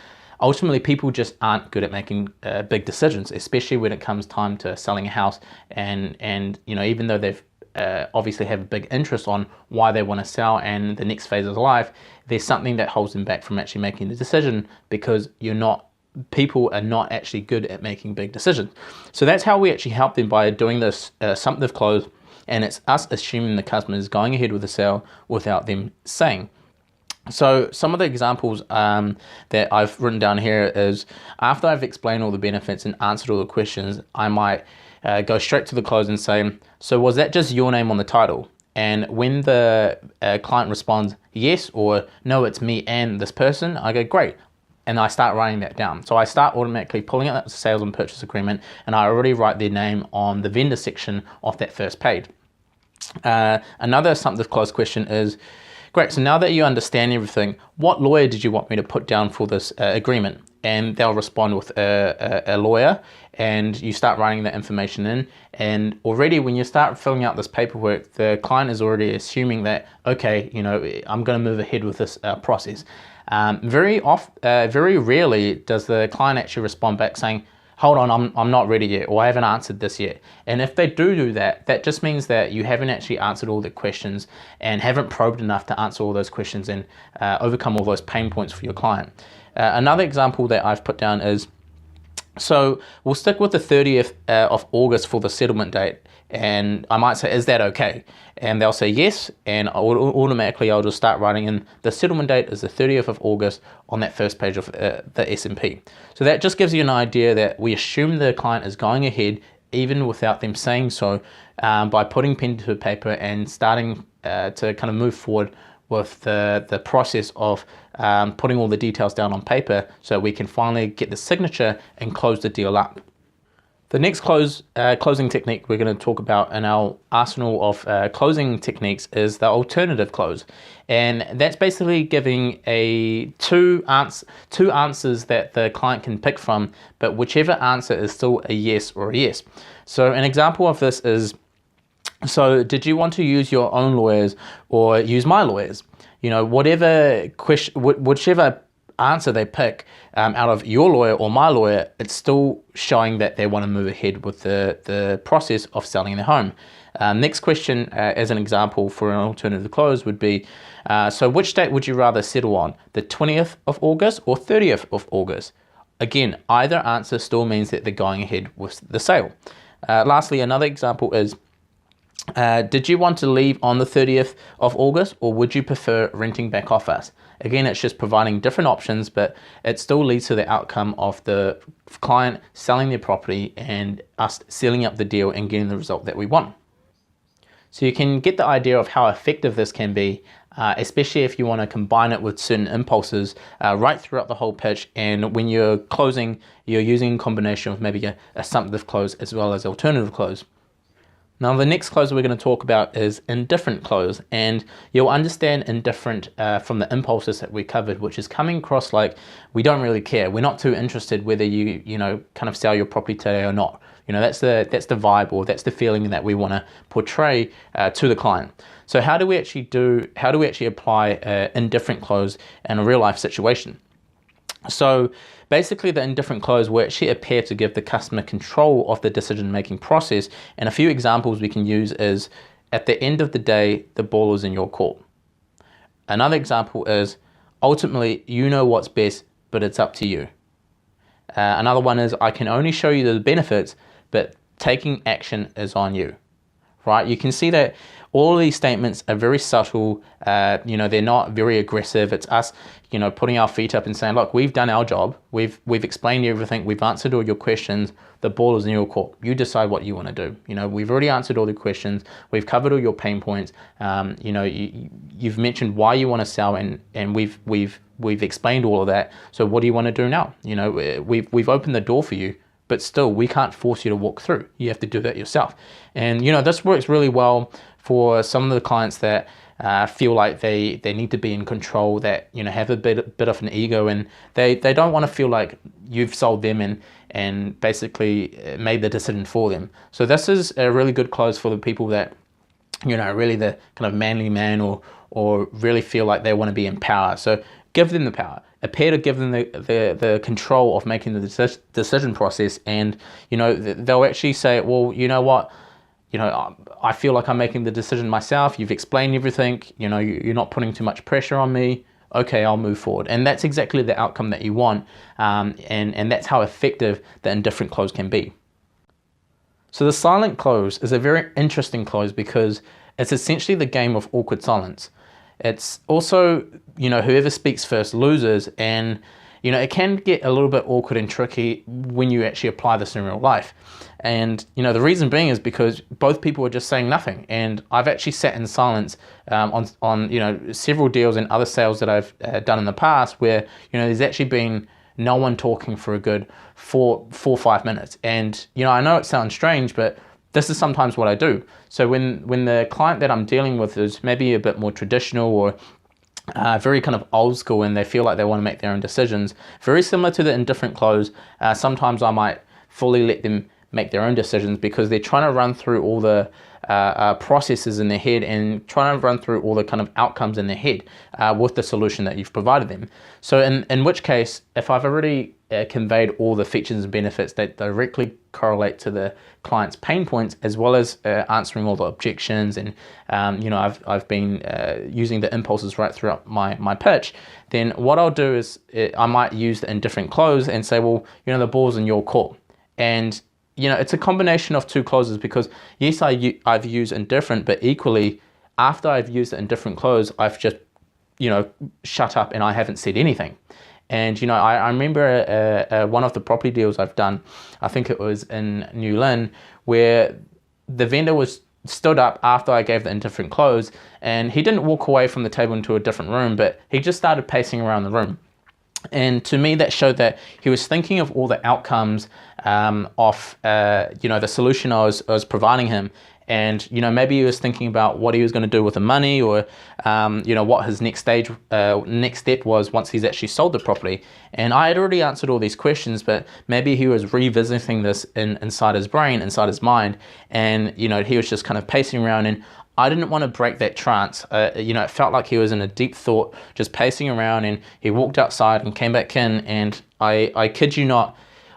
[SPEAKER 1] ultimately people just aren't good at making big decisions, especially when it comes time to selling a house. And even though they've obviously have a big interest on why they want to sell and the next phase of life, there's something that holds them back from actually making the decision, because people are not actually good at making big decisions. So that's how we actually help them, by doing this assumptive close, and it's us assuming the customer is going ahead with the sale without them saying. So some of the examples that I've written down here is, after I've explained all the benefits and answered all the questions, I might go straight to the close and say, so was that just your name on the title? And when the client responds yes, or no, it's me and this person, I go, great. And I start writing that down. So I start automatically pulling out that sales and purchase agreement, and I already write their name on the vendor section of that first page. Another assumptive close question is, Great, so now that you understand everything, what lawyer did you want me to put down for this agreement? And they'll respond with a lawyer, and you start writing that information in. And already when you start filling out this paperwork, the client is already assuming that, okay, I'm going to move ahead with this process. Very rarely does the client actually respond back saying, hold on, I'm not ready yet, or I haven't answered this yet. And if they do that, that just means that you haven't actually answered all the questions and haven't probed enough to answer all those questions and overcome all those pain points for your client. Another example that I've put down is, so we'll stick with the 30th of August for the settlement date, and I might say, is that okay? And they'll say yes, and automatically I'll just start writing in the settlement date is the 30th of August on that first page of the S&P. So that just gives you an idea that we assume the client is going ahead even without them saying so, by putting pen to paper and starting to kind of move forward with the process of putting all the details down on paper so we can finally get the signature and close the deal up. The next closing technique we're going to talk about in our arsenal of closing techniques is the alternative close. And that's basically giving two answers that the client can pick from, but whichever answer is still a yes or a yes. So an example of this is, so did you want to use your own lawyers or use my lawyers? Whatever question, whichever answer they pick out of your lawyer or my lawyer, it's still showing that they want to move ahead with the process of selling their home. Next question, as an example for an alternative close, would be, so which date would you rather settle on, the 20th of August or 30th of August? Again, either answer still means that they're going ahead with the sale. Lastly, another example is, did you want to leave on the 30th of August, or would you prefer renting back off us? Again, it's just providing different options, but it still leads to the outcome of the client selling their property and us sealing up the deal and getting the result that we want. So you can get the idea of how effective this can be, especially if you want to combine it with certain impulses right throughout the whole pitch. And when you're closing, you're using a combination of maybe a assumptive close as well as alternative close. Now the next close we're going to talk about is indifferent close, and you'll understand indifferent from the impulses that we covered, which is coming across like we don't really care. We're not too interested whether you kind of sell your property today or not. That's the vibe, or that's the feeling that we want to portray to the client. So how do we actually apply indifferent close in a real life situation? So basically the indifferent close will actually appear to give the customer control of the decision-making process, and a few examples we can use is, at the end of the day, the ball is in your court. Another example is, ultimately, you know what's best, but it's up to you. Another one is, I can only show you the benefits, but taking action is on you. Right? You can see that all of these statements are very subtle. They're not very aggressive. It's us, putting our feet up and saying, look, we've done our job. We've explained everything. We've answered all your questions. The ball is in your court. You decide what you want to do. We've already answered all the questions. We've covered all your pain points. You've mentioned why you want to sell, and we've explained all of that. So what do you want to do now? We've opened the door for you. But still, we can't force you to walk through. You have to do that yourself. And this works really well for some of the clients that feel like they need to be in control, that have a bit of an ego, and they don't want to feel like you've sold them and basically made the decision for them. So this is a really good close for the people that really the kind of manly man, or really feel like they want to be in power. So give them the power. Appear to give them the control of making the decision process, and they'll actually say, well, you know what, I feel like I'm making the decision myself. You've explained everything. You're not putting too much pressure on me. Okay, I'll move forward. And that's exactly the outcome that you want, and that's how effective the indifferent close can be. So the silent close is a very interesting close because it's essentially the game of awkward silence. It's also, whoever speaks first loses, and, it can get a little bit awkward and tricky when you actually apply this in real life. And, the reason being is because both people are just saying nothing. And I've actually sat in silence on several deals and other sales that I've done in the past where, there's actually been no one talking for a good 4 or 5 minutes. And, I know it sounds strange, but this is sometimes what I do. So when the client that I'm dealing with is maybe a bit more traditional, or very kind of old school, and they feel like they want to make their own decisions. Very similar to the indifferent close. Sometimes I might fully let them make their own decisions because they're trying to run through all the processes in their head and trying to run through all the kind of outcomes in their head with the solution that you've provided them. So in which case, if I've already conveyed all the features and benefits that directly correlate to the client's pain points, as well as answering all the objections, and I've been using the impulses right throughout my pitch, then what I'll do is I might use the indifferent close and say, well, the ball's in your court. And it's a combination of two closes, because yes, I've used indifferent, but equally after I've used the indifferent close, I've just shut up and I haven't said anything. And I remember one of the property deals I've done, I think it was in New Lynn, where the vendor was stood up after I gave the indifferent close, and he didn't walk away from the table into a different room, but he just started pacing around the room. And to me, that showed that he was thinking of all the outcomes of the solution I was providing him. And maybe he was thinking about what he was going to do with the money, or what his next step was once he's actually sold the property. And I had already answered all these questions, but maybe he was revisiting this inside his brain, inside his mind, and he was just kind of pacing around. And I didn't want to break that trance. It felt like he was in a deep thought, just pacing around, and he walked outside and came back in, and I kid you not,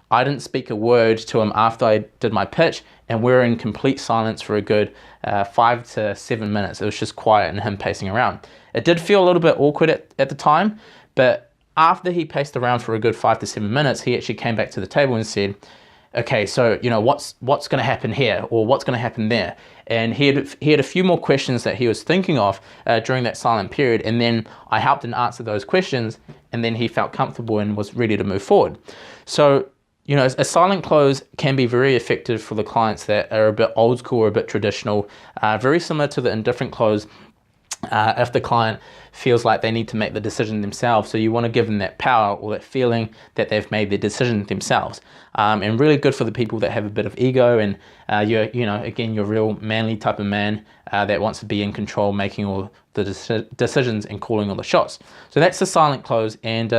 [SPEAKER 1] I didn't speak a word to him after I did my pitch, and we were in complete silence for a good 5 to 7 minutes. It was just quiet and him pacing around. It did feel a little bit awkward at the time, but after he paced around for a good 5 to 7 minutes, he actually came back to the table and said, okay, so what's going to happen here, or what's going to happen there? And he had a few more questions that he was thinking of during that silent period, and then I helped him answer those questions, and then he felt comfortable and was ready to move forward. So a silent close can be very effective for the clients that are a bit old school or a bit traditional, very similar to the indifferent close. If the client feels like they need to make the decision themselves, so you want to give them that power or that feeling that they've made their decision themselves, and really good for the people that have a bit of ego, and you're a real manly type of man that wants to be in control, making all the decisions and calling all the shots. So that's the silent close. And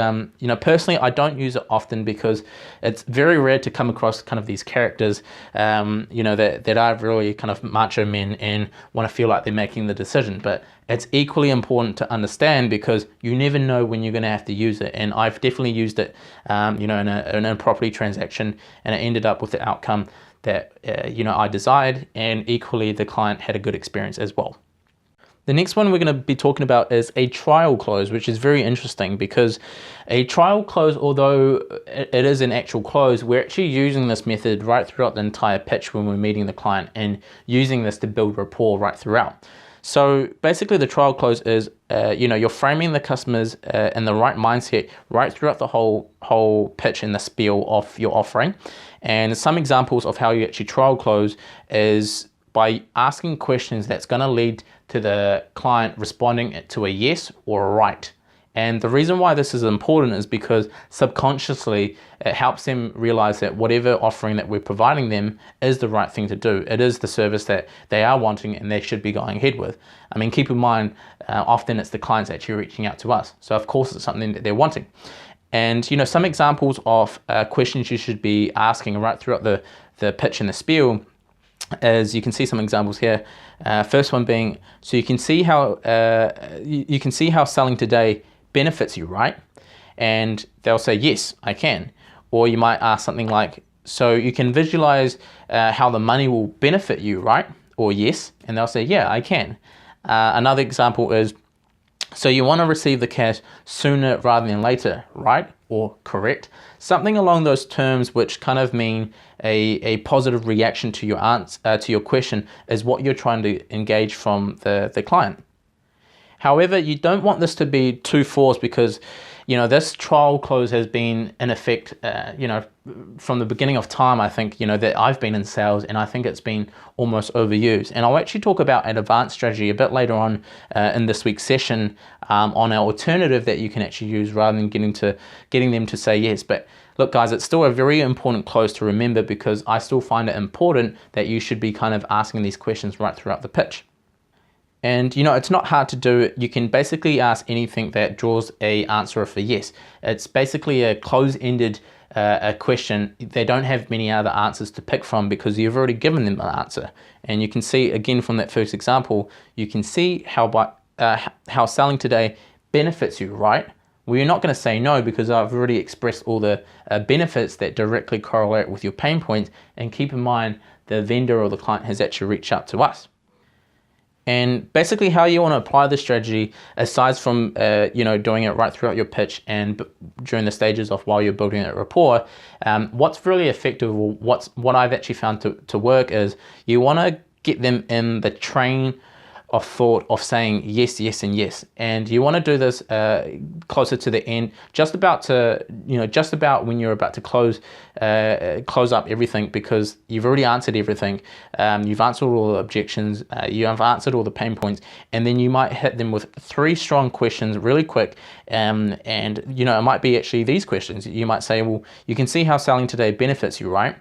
[SPEAKER 1] personally, I don't use it often because it's very rare to come across kind of these characters that are really kind of macho men and want to feel like they're making the decision. But it's equally important to understand, because you never know when you're going to have to use it. And I've definitely used it in a property transaction, and it ended up with the outcome that I desired, and equally the client had a good experience as well. The next one we're going to be talking about is a trial close, which is very interesting, because a trial close, although it is an actual close, we're actually using this method right throughout the entire pitch when we're meeting the client, and using this to build rapport right throughout. So basically the trial close is, you're framing the customers in the right mindset right throughout the whole pitch and the spiel of your offering. And some examples of how you actually trial close is by asking questions that's going to lead to the client responding to a yes or a right. And the reason why this is important is because subconsciously it helps them realize that whatever offering that we're providing them is the right thing to do. It is the service that they are wanting and they should be going ahead with. I mean, keep in mind, often it's the clients actually reaching out to us. So of course it's something that they're wanting. And some examples of questions you should be asking right throughout the pitch and the spiel, as you can see some examples here. First one being, so you can see how selling today benefits you, right? And they'll say, yes, I can. Or you might ask something like, so you can visualize how the money will benefit you, right? Or yes, and they'll say, yeah, I can. Another example is, so you want to receive the cash sooner rather than later, right? Or correct. Something along those terms, which kind of mean a positive reaction to your answer, to your question, is what you're trying to engage from the client. However, you don't want this to be too forced, because this trial close has been in effect from the beginning of time. I think that I've been in sales, and I think it's been almost overused. And I'll actually talk about an advanced strategy a bit later on in this week's session on our alternative that you can actually use rather than getting them to say yes. But look, guys, it's still a very important close to remember, because I still find it important that you should be kind of asking these questions right throughout the pitch. And it's not hard to do. You can basically ask anything that draws a answer of a yes. It's basically a close-ended a question. They don't have many other answers to pick from because you've already given them an answer. And you can see again from that first example, you can see how selling today benefits you, right? Well, you're not going to say no because I've already expressed all the benefits that directly correlate with your pain points. And keep in mind, the vendor or the client has actually reached out to us. And basically how you want to apply the strategy, aside from doing it right throughout your pitch and during the stages of while you're building that rapport, what's really effective, or what I've actually found to work, is you want to get them in the train of thought of saying yes, yes, and yes. And you want to do this closer to the end, just about when you're about to close up everything, because you've already answered everything. You've answered all the objections, you have answered all the pain points, and then you might hit them with 3 strong questions really quick. And it might be actually these questions. You might say, well, you can see how selling today benefits you, right?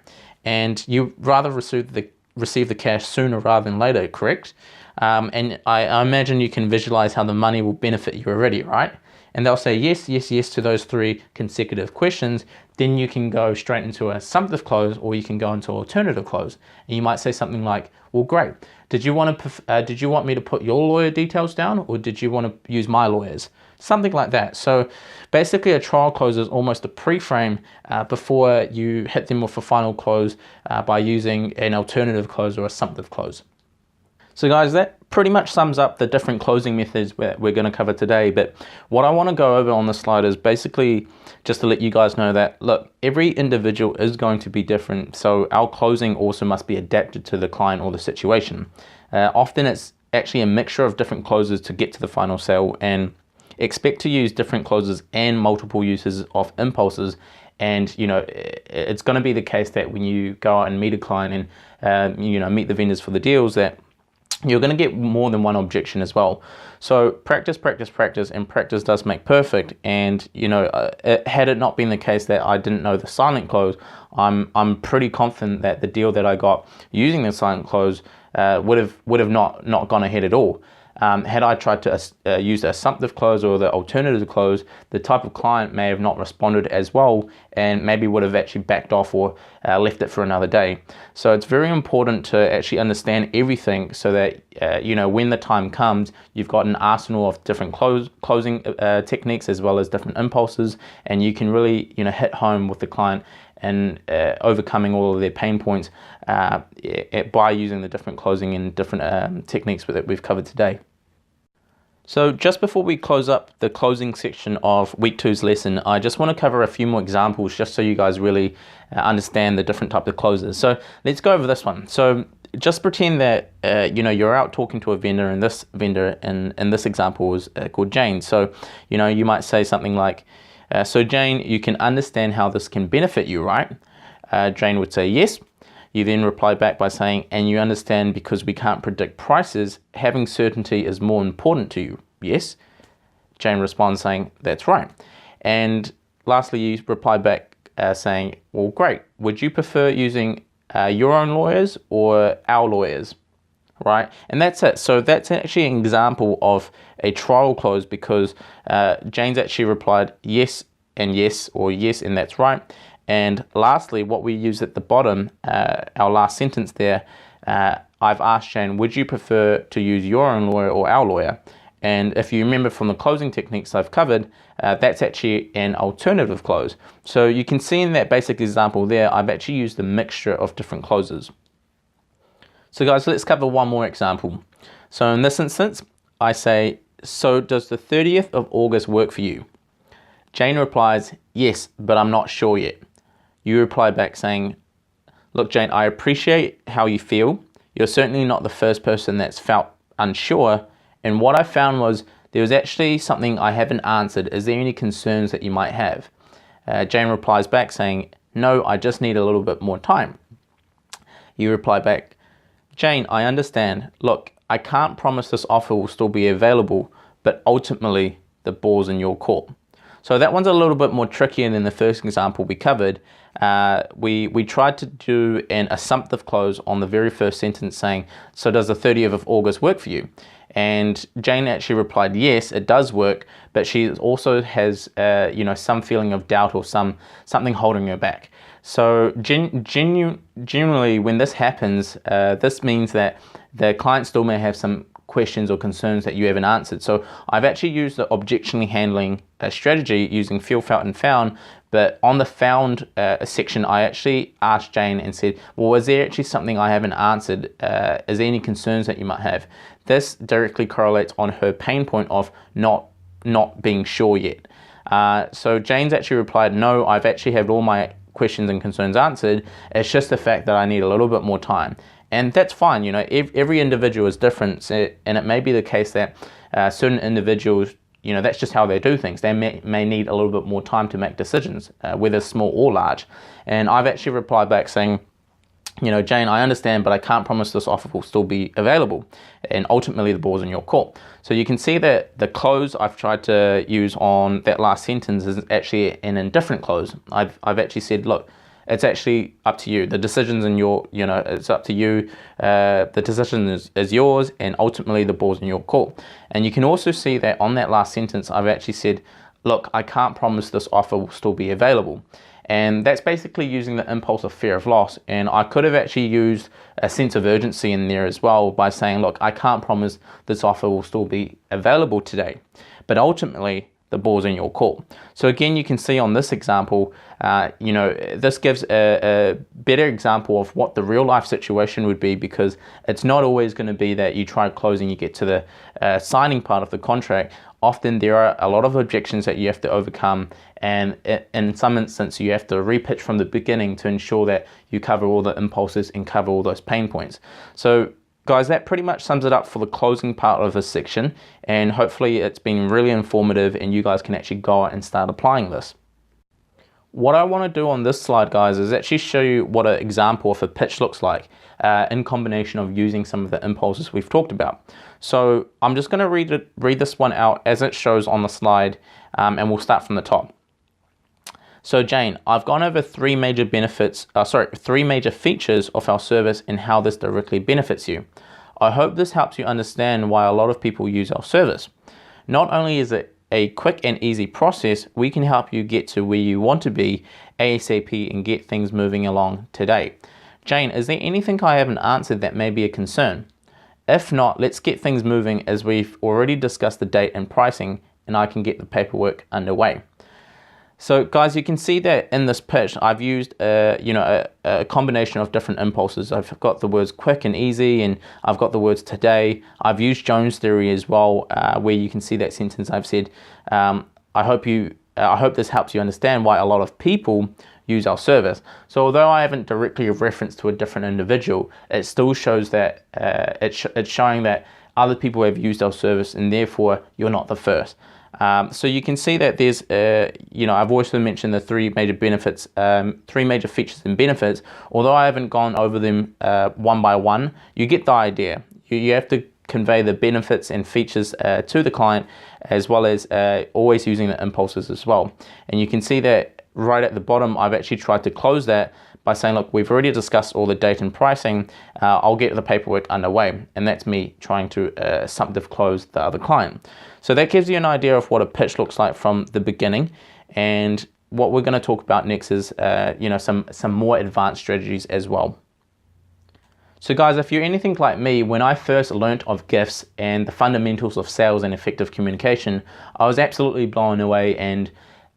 [SPEAKER 1] And you rather receive the cash sooner rather than later, correct? And I imagine you can visualize how the money will benefit you already, right? And they'll say yes, yes, yes to those 3 consecutive questions. Then you can go straight into a assumptive close, or you can go into alternative close. And you might say something like, well, great. Did you want me to put your lawyer details down, or did you want to use my lawyers? Something like that. So basically a trial close is almost a pre-frame before you hit them with a final close by using an alternative close or assumptive close. So guys, that pretty much sums up the different closing methods we're going to cover today. But what I want to go over on this slide is basically just to let you guys know that, look, every individual is going to be different. So our closing also must be adapted to the client or the situation. Often it's actually a mixture of different closes to get to the final sale, and expect to use different closes and multiple uses of impulses. And it's going to be the case that when you go out and meet a client and meet the vendors for the deals, that you're going to get more than one objection as well. So practice, practice, practice, and practice does make perfect. And had it not been the case that I didn't know the silent close, I'm pretty confident that the deal that I got using the silent close would have not gone ahead at all. Had I tried to use the assumptive close or the alternative close, the type of client may have not responded as well, and maybe would have actually backed off or left it for another day. So it's very important to actually understand everything, so that when the time comes, you've got an arsenal of different closing techniques as well as different impulses, and you can really hit home with the client and overcoming all of their pain points by using the different closing and different techniques that we've covered today. So just before we close up the closing section of week 2's lesson, I just want to cover a few more examples just so you guys really understand the different types of closes. So let's go over this one. So just pretend that you're out talking to a vendor, and this vendor in this example is called Jane. So you might say something like, so Jane, you can understand how this can benefit you, right? Jane would say yes. You then reply back by saying, and you understand because we can't predict prices, having certainty is more important to you, yes? Jane responds saying, that's right. And lastly, you reply back saying, well, great. Would you prefer using your own lawyers or our lawyers, right? And that's it. So that's actually an example of a trial close, because Jane's actually replied yes and yes, or yes and that's right. And lastly, what we use at the bottom, our last sentence there, I've asked Jane, would you prefer to use your own lawyer or our lawyer? And if you remember from the closing techniques I've covered, that's actually an alternative close. So you can see in that basic example there, I've actually used a mixture of different closes. So guys, let's cover one more example. So in this instance, I say, so does the 30th of August work for you? Jane replies, yes, but I'm not sure yet. You reply back saying, look, Jane, I appreciate how you feel. You're certainly not the first person that's felt unsure. And what I found was there was actually something I haven't answered. Is there any concerns that you might have? Jane replies back saying, no, I just need a little bit more time. You reply back, Jane, I understand. Look, I can't promise this offer will still be available, but ultimately the ball's in your court. So that one's a little bit more trickier than the first example we covered. We tried to do an assumptive close on the very first sentence saying, so does the 30th of August work for you? And Jane actually replied, yes, it does work, but she also has some feeling of doubt or something holding her back. So generally when this happens, this means that the client still may have some questions or concerns that you haven't answered. So I've actually used the objection handling strategy using feel, felt, and found. But on the found section, I actually asked Jane and said, well, is there actually something I haven't answered? Is there any concerns that you might have? This directly correlates on her pain point of not being sure yet. So Jane's actually replied, no, I've actually had all my questions and concerns answered. It's just the fact that I need a little bit more time. And that's fine, every individual is different, and it may be the case that certain individuals, that's just how they do things. They may need a little bit more time to make decisions, whether small or large. And I've actually replied back saying, Jane, I understand, but I can't promise this offer will still be available. And ultimately, the ball's in your court. So you can see that the close I've tried to use on that last sentence is actually an indifferent close. I've actually said, look, it's actually up to you. The decision's in your, it's up to you. The decision is yours, and ultimately the ball's in your court. And you can also see that on that last sentence, I've actually said, look, I can't promise this offer will still be available. And that's basically using the impulse of fear of loss. And I could have actually used a sense of urgency in there as well by saying, look, I can't promise this offer will still be available today. But ultimately, the ball's in your court. So again, you can see on this example, this gives a better example of what the real life situation would be, because it's not always going to be that you try closing, you get to the signing part of the contract. Often there are a lot of objections that you have to overcome, and in some instances you have to repitch from the beginning to ensure that you cover all the impulses and cover all those pain points. So guys, that pretty much sums it up for the closing part of this section, and hopefully it's been really informative and you guys can actually go out and start applying this. What I want to do on this slide, guys, is actually show you what an example of a pitch looks like in combination of using some of the impulses we've talked about. So I'm just going to read this one out as it shows on the slide, and we'll start from the top. So Jane, I've gone over three major features of our service and how this directly benefits you. I hope this helps you understand why a lot of people use our service. Not only is it a quick and easy process, we can help you get to where you want to be ASAP and get things moving along today. Jane, is there anything I haven't answered that may be a concern? If not, let's get things moving, as we've already discussed the date and pricing, and I can get the paperwork underway. So guys, you can see that in this pitch, I've used a combination of different impulses. I've got the words quick and easy, and I've got the words today. I've used Jones theory as well, where you can see that sentence I've said, I hope this helps you understand why a lot of people use our service. So although I haven't directly referenced to a different individual, it still shows that it's showing that other people have used our service, and therefore you're not the first. So you can see that there's, I've also mentioned the three major benefits, three major features and benefits. Although I haven't gone over them one by one, you get the idea. You have to convey the benefits and features to the client, as well as always using the impulses as well. And you can see that right at the bottom, I've actually tried to close that by saying, look, we've already discussed all the date and pricing. I'll get the paperwork underway. And that's me trying to assumptive close the other client. So that gives you an idea of what a pitch looks like from the beginning. And what we're going to talk about next is, some more advanced strategies as well. So guys, if you're anything like me, when I first learnt of gifts and the fundamentals of sales and effective communication, I was absolutely blown away, and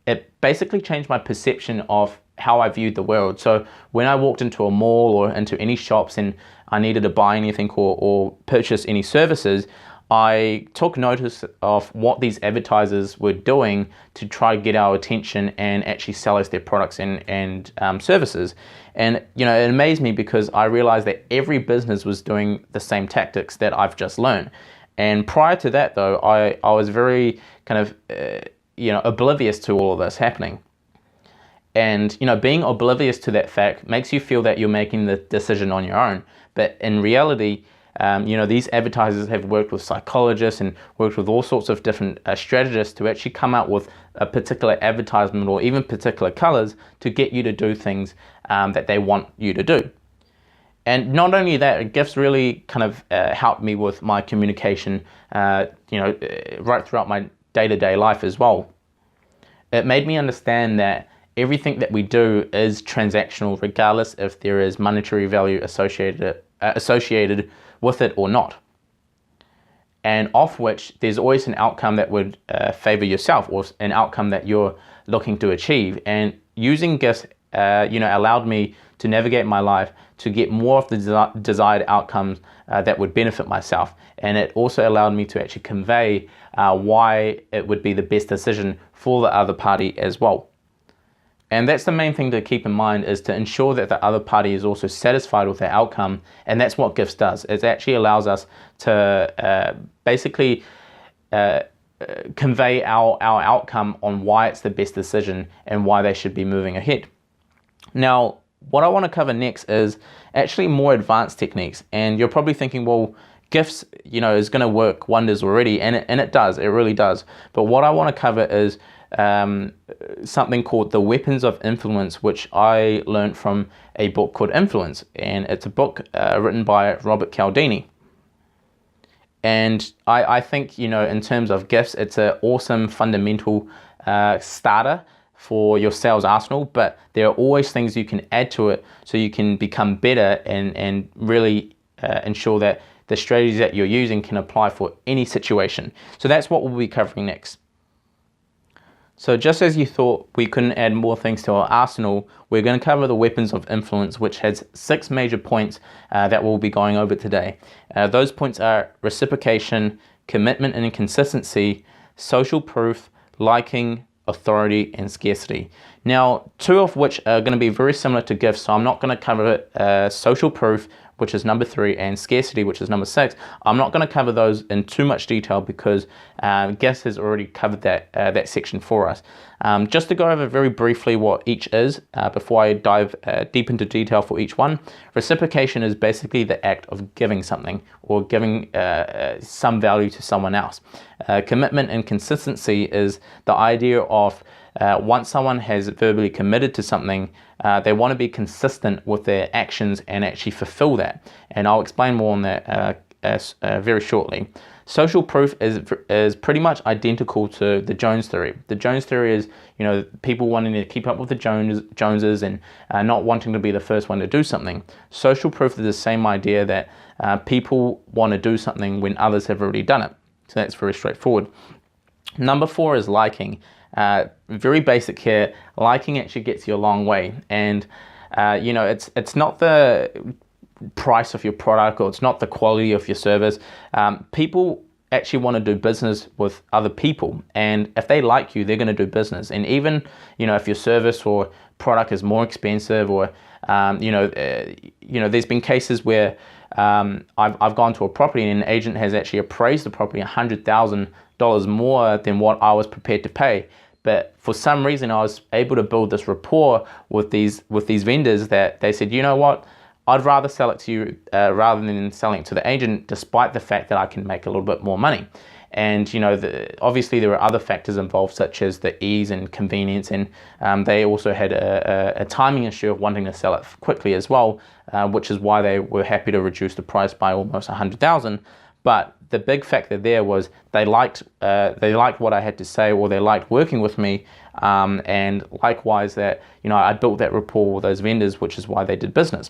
[SPEAKER 1] it basically changed my perception of how I viewed the world. So when I walked into a mall or into any shops and I needed to buy anything or purchase any services, I took notice of what these advertisers were doing to try to get our attention and actually sell us their products and services. And it amazed me, because I realized that every business was doing the same tactics that I've just learned. And prior to that, though, I was very kind of oblivious to all of this happening. And being oblivious to that fact makes you feel that you're making the decision on your own. But in reality, These advertisers have worked with psychologists and worked with all sorts of different strategists to actually come out with a particular advertisement or even particular colors to get you to do things that they want you to do. And not only that, GIFs really kind of helped me with my communication, right throughout my day-to-day life as well. It made me understand that everything that we do is transactional, regardless if there is monetary value associated with it or not. And of which there's always an outcome that would favor yourself, or an outcome that you're looking to achieve. And using GIFs, allowed me to navigate my life to get more of the desired outcomes that would benefit myself. And it also allowed me to actually convey why it would be the best decision for the other party as well. And that's the main thing to keep in mind, is to ensure that the other party is also satisfied with their outcome. And that's what GIFs does. It actually allows us to basically convey our outcome on why it's the best decision and why they should be moving ahead. Now, what I want to cover next is actually more advanced techniques. And you're probably thinking, well, GIFs, is going to work wonders already. And it does. It really does. But what I want to cover is something called the Weapons of Influence, which I learned from a book called Influence. And it's a book written by Robert Cialdini. And I think, in terms of GIFs, it's an awesome fundamental starter for your sales arsenal, but there are always things you can add to it so you can become better and really ensure that the strategies that you're using can apply for any situation. So that's what we'll be covering next. So just as you thought we couldn't add more things to our arsenal, we're going to cover the Weapons of Influence, which has 6 major points that we'll be going over today. Those points are reciprocation, commitment and consistency, social proof, liking, authority, and scarcity. Now, 2 of which are going to be very similar to GIFs, so I'm not going to cover social proof, which is number 3, and scarcity, which is number 6. I'm not going to cover those in too much detail because GIFs has already covered that section for us. Just to go over very briefly what each is before I dive deep into detail for each one. Reciprocation is basically the act of giving something or giving some value to someone else. Commitment and consistency is the idea of once someone has verbally committed to something, they want to be consistent with their actions and actually fulfill that. And I'll explain more on that very shortly. Social proof is pretty much identical to the Jones theory. The Jones theory is, people wanting to keep up with the Joneses and not wanting to be the first one to do something. Social proof is the same idea that people want to do something when others have already done it. So that's very straightforward. Number 4 is liking. Very basic here. Liking actually gets you a long way, and it's not the price of your product, or it's not the quality of your service. People actually want to do business with other people, and if they like you, they're going to do business. And even if your service or product is more expensive, or there's been cases where I've gone to a property and an agent has actually appraised the property $100,000 more than what I was prepared to pay. But for some reason, I was able to build this rapport with these vendors that they said, you know what, I'd rather sell it to you rather than selling it to the agent, despite the fact that I can make a little bit more money. And obviously there were other factors involved, such as the ease and convenience, and they also had a timing issue of wanting to sell it quickly as well, which is why they were happy to reduce the price by almost $100,000. But the big factor there was they liked what I had to say, or they liked working with me, and likewise that I built that rapport with those vendors, which is why they did business.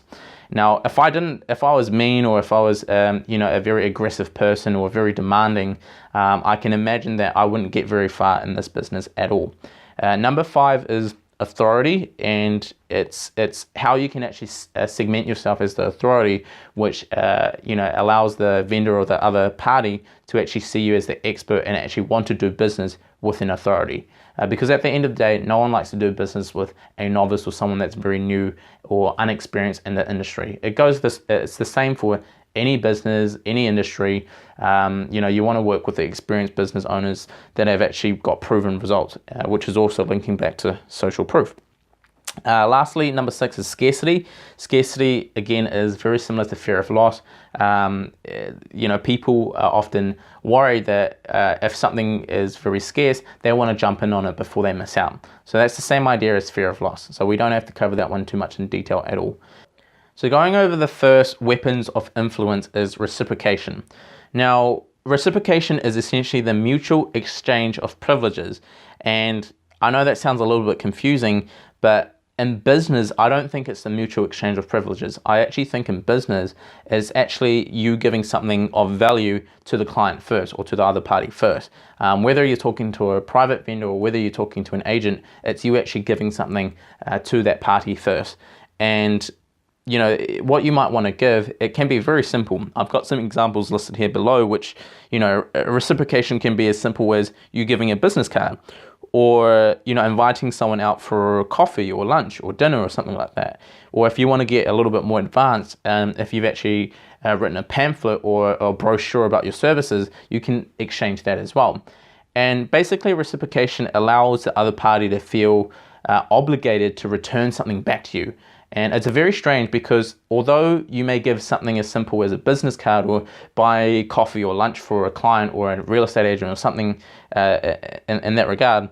[SPEAKER 1] Now, if I was mean, or if I was a very aggressive person or very demanding, I can imagine that I wouldn't get very far in this business at all. Number 5 is authority, and it's how you can actually segment yourself as the authority, which allows the vendor or the other party to actually see you as the expert and actually want to do business with an authority. Because at the end of the day, no one likes to do business with a novice or someone that's very new or unexperienced in the industry. It's the same for any business, any industry. You want to work with the experienced business owners that have actually got proven results, which is also linking back to social proof. Lastly, number 6 is scarcity. Scarcity, again, is very similar to fear of loss. People are often worried that if something is very scarce, they want to jump in on it before they miss out. So that's the same idea as fear of loss. So we don't have to cover that one too much in detail at all. So going over the first weapons of influence is reciprocation. Now, reciprocation is essentially the mutual exchange of privileges. And I know that sounds a little bit confusing, but in business, I don't think it's the mutual exchange of privileges. I actually think in business is actually you giving something of value to the client first, or to the other party first. Whether you're talking to a private vendor or whether you're talking to an agent, it's you actually giving something to that party first. And what you might want to give, it can be very simple. I've got some examples listed here below, which, reciprocation can be as simple as you giving a business card, or inviting someone out for coffee or lunch or dinner or something like that. Or if you want to get a little bit more advanced, if you've actually written a pamphlet or a brochure about your services, you can exchange that as well. And basically, reciprocation allows the other party to feel obligated to return something back to you. And it's very strange, because although you may give something as simple as a business card or buy coffee or lunch for a client or a real estate agent or something in that regard,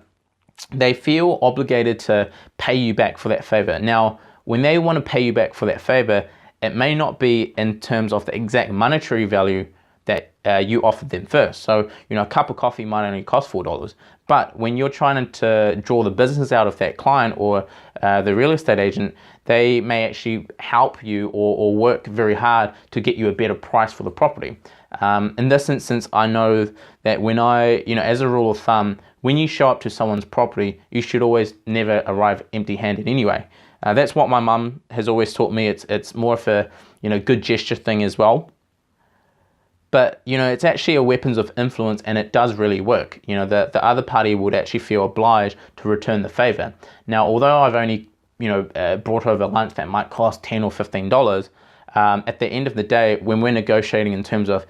[SPEAKER 1] they feel obligated to pay you back for that favor. Now, when they want to pay you back for that favor, it may not be in terms of the exact monetary value that you offered them first. So, a cup of coffee might only cost $4. But when you're trying to draw the business out of that client or the real estate agent, they may actually help you or work very hard to get you a better price for the property. In this instance, I know that when as a rule of thumb, when you show up to someone's property, you should always never arrive empty-handed anyway. That's what my mum has always taught me. It's more of a good gesture thing as well. But, it's actually a weapons of influence, and it does really work. The other party would actually feel obliged to return the favor. Now, although I've only, brought over lunch that might cost $10 or $15, at the end of the day, when we're negotiating in terms of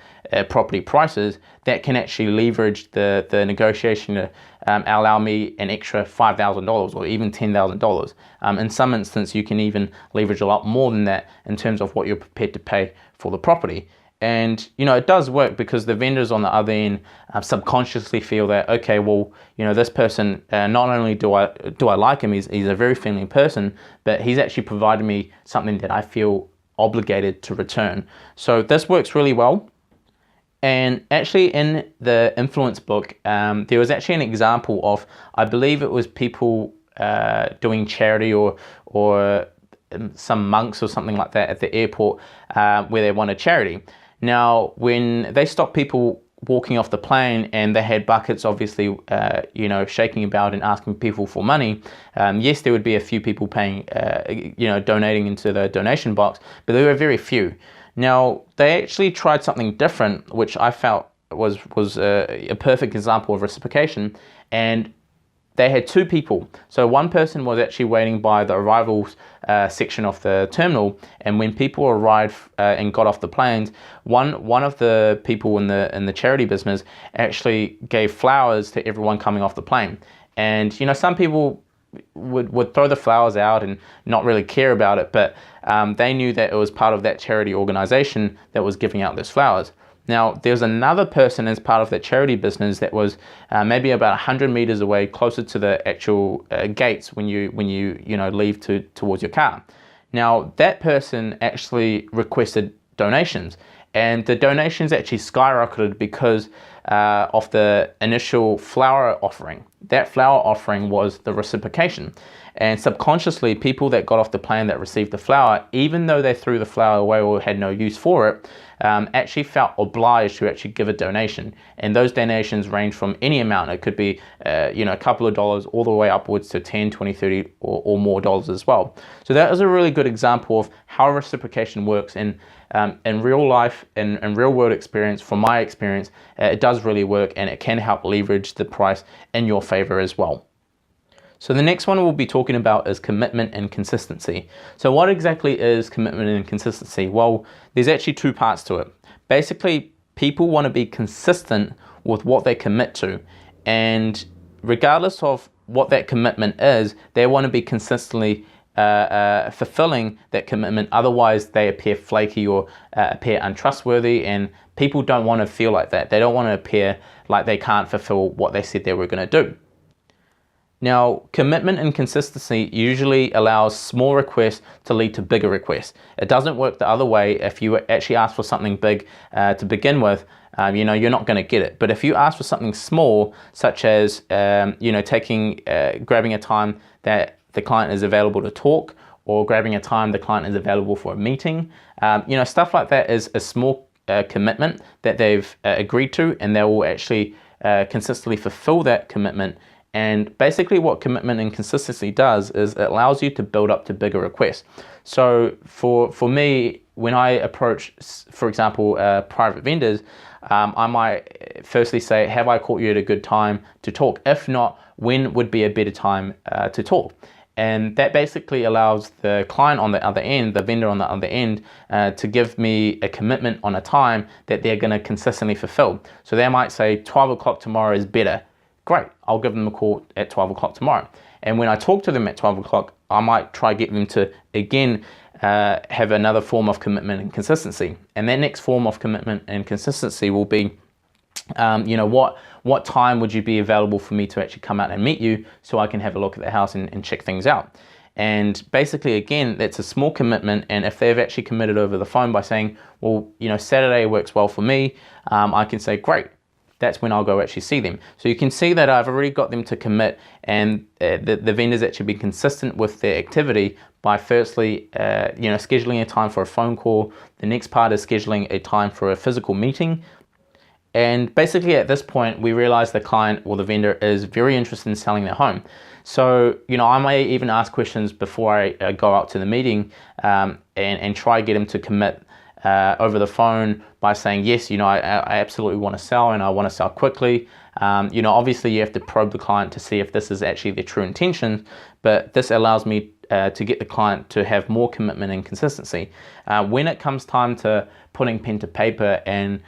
[SPEAKER 1] property prices, that can actually leverage the negotiation to allow me an extra $5,000 or even $10,000. In some instances, you can even leverage a lot more than that in terms of what you're prepared to pay for the property. And, it does work, because the vendors on the other end subconsciously feel that, okay, well, this person, not only do I like him, he's a very friendly person, but he's actually provided me something that I feel obligated to return. So this works really well. And actually in the influence book, there was actually an example of, I believe it was people doing charity or some monks or something like that at the airport where they wanted charity. Now, when they stopped people walking off the plane and they had buckets, obviously, shaking about and asking people for money, yes, there would be a few people paying, donating into the donation box, but there were very few. Now, they actually tried something different, which I felt was a perfect example of reciprocation, and they had two people. So one person was actually waiting by the arrivals section of the terminal, and when people arrived and got off the planes, one of the people in the charity business actually gave flowers to everyone coming off the plane. And some people would throw the flowers out and not really care about it, but they knew that it was part of that charity organization that was giving out those flowers. Now, there's another person as part of that charity business that was maybe about 100 meters away, closer to the actual gates when you leave towards your car. Now, that person actually requested donations, and the donations actually skyrocketed because of the initial flower offering. That flower offering was the reciprocation. And subconsciously, people that got off the plane that received the flower, even though they threw the flower away or had no use for it, actually felt obliged to actually give a donation. And those donations range from any amount. It could be a couple of dollars all the way upwards to 10, 20, 30 or more dollars as well. So that is a really good example of how reciprocation works. And in real life and real world experience, from my experience, it does really work, and it can help leverage the price in your favor as well. So the next one we'll be talking about is commitment and consistency. So what exactly is commitment and consistency? Well, there's actually two parts to it. Basically, people want to be consistent with what they commit to, and regardless of what that commitment is, they want to be consistently fulfilling that commitment. Otherwise, they appear flaky or appear untrustworthy, and people don't want to feel like that. They don't want to appear like they can't fulfill what they said they were going to do. Now, commitment and consistency usually allows small requests to lead to bigger requests. It doesn't work the other way. If you actually ask for something big to begin with, you're not going to get it. But if you ask for something small, such as grabbing a time that the client is available to talk, or grabbing a time the client is available for a meeting, stuff like that is a small commitment that they've agreed to, and they will actually consistently fulfill that commitment. And basically what commitment and consistency does is it allows you to build up to bigger requests. So for me, when I approach, for example, private vendors, I might firstly say, have I caught you at a good time to talk? If not, when would be a better time to talk? And that basically allows the client on the other end, the vendor on the other end, to give me a commitment on a time that they're going to consistently fulfill. So they might say 12 o'clock tomorrow is better. Great, I'll give them a call at 12 o'clock tomorrow. And when I talk to them at 12 o'clock, I might try to get them to, again, have another form of commitment and consistency. And that next form of commitment and consistency will be, what time would you be available for me to actually come out and meet you so I can have a look at the house and check things out? And basically, again, that's a small commitment. And if they've actually committed over the phone by saying, well, Saturday works well for me, I can say, great. That's when I'll go actually see them. So you can see that I've already got them to commit, and the vendors actually be consistent with their activity by firstly, scheduling a time for a phone call. The next part is scheduling a time for a physical meeting. And basically at this point, we realize the client or the vendor is very interested in selling their home. So, I may even ask questions before I go out to the meeting and try to get them to commit over the phone by saying, yes, I absolutely want to sell, and I want to sell quickly. Obviously you have to probe the client to see if this is actually their true intention, but this allows me to get the client to have more commitment and consistency. When it comes time to putting pen to paper and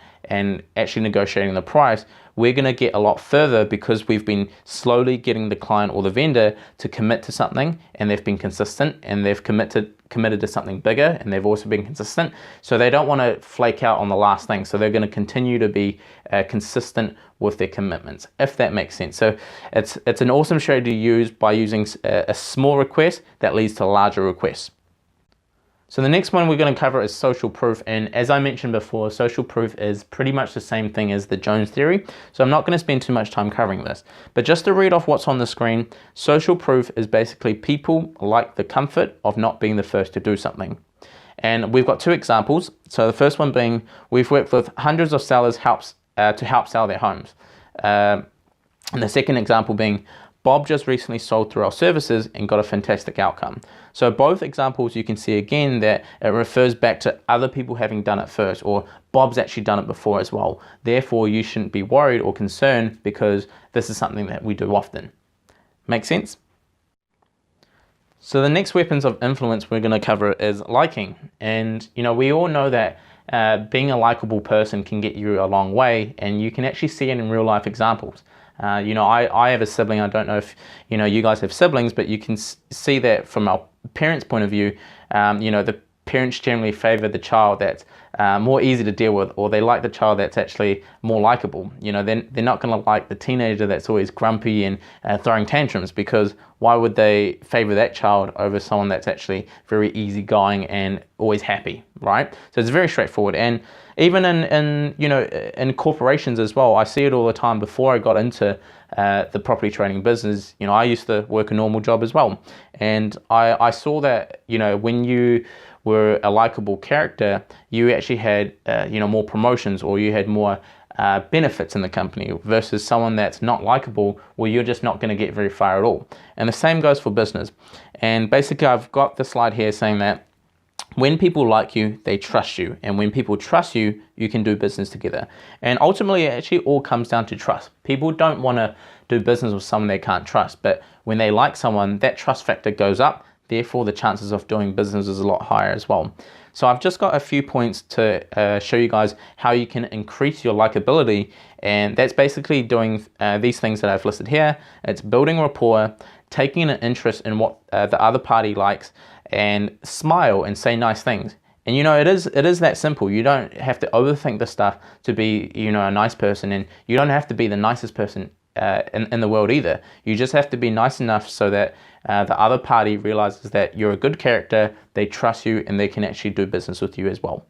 [SPEAKER 1] actually negotiating the price, we're going to get a lot further because we've been slowly getting the client or the vendor to commit to something, and they've been consistent, and they've committed to something bigger, and they've also been consistent. So they don't want to flake out on the last thing. So they're going to continue to be consistent with their commitments, if that makes sense. So it's an awesome strategy to use by using a small request that leads to larger requests. So the next one we're going to cover is social proof, and as I mentioned before, social proof is pretty much the same thing as the Jones theory, so I'm not going to spend too much time covering this. But just to read off what's on the screen, social proof is basically people like the comfort of not being the first to do something. And we've got two examples. So the first one being, we've worked with hundreds of sellers to help sell their homes. And the second example being, Bob just recently sold through our services and got a fantastic outcome. So both examples, you can see again that it refers back to other people having done it first, or Bob's actually done it before as well. Therefore, you shouldn't be worried or concerned because this is something that we do often. Make sense? So the next weapons of influence we're going to cover is liking. And we all know that being a likable person can get you a long way, and you can actually see it in real life examples. I have a sibling. I don't know if you guys have siblings, but you can see that from our parents' point of view. The parents generally favor the child that's more easy to deal with, or they like the child that's actually more likable. They're not going to like the teenager that's always grumpy and throwing tantrums, because why would they favor that child over someone that's actually very easygoing and always happy, right? So it's very straightforward. And even in corporations as well, I see it all the time. Before I got into the property trading business, I used to work a normal job as well, and I saw that when you were a likable character, you actually had more promotions, or you had more benefits in the company, versus someone that's not likable, well, you're just not going to get very far at all. And the same goes for business. And basically, I've got the slide here saying that when people like you, they trust you. And when people trust you, you can do business together. And ultimately, it actually all comes down to trust. People don't want to do business with someone they can't trust. But when they like someone, that trust factor goes up. Therefore, the chances of doing business is a lot higher as well. So I've just got a few points to show you guys how you can increase your likability. And that's basically doing these things that I've listed here. It's building rapport, taking an interest in what the other party likes, and smile and say nice things. And it is that simple. You don't have to overthink this stuff to be a nice person, and you don't have to be the nicest person in the world either. You just have to be nice enough so that the other party realizes that you're a good character, they trust you, and they can actually do business with you as well.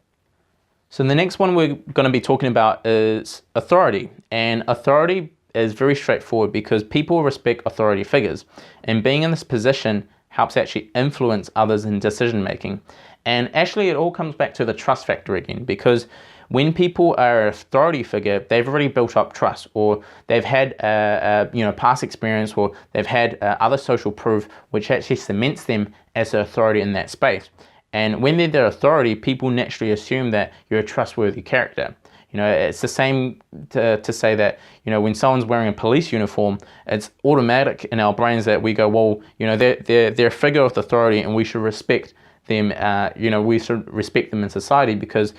[SPEAKER 1] So the next one we're going to be talking about is authority. And authority is very straightforward because people respect authority figures, and being in this position helps actually influence others in decision making. And actually it all comes back to the trust factor again, because when people are an authority figure, they've already built up trust, or they've had past experience, or they've had other social proof which actually cements them as an authority in that space. And when they're the authority, people naturally assume that you're a trustworthy character. It's the same to say that, when someone's wearing a police uniform, it's automatic in our brains that we go, well, they're a figure of authority and we should respect them. We should respect them in society because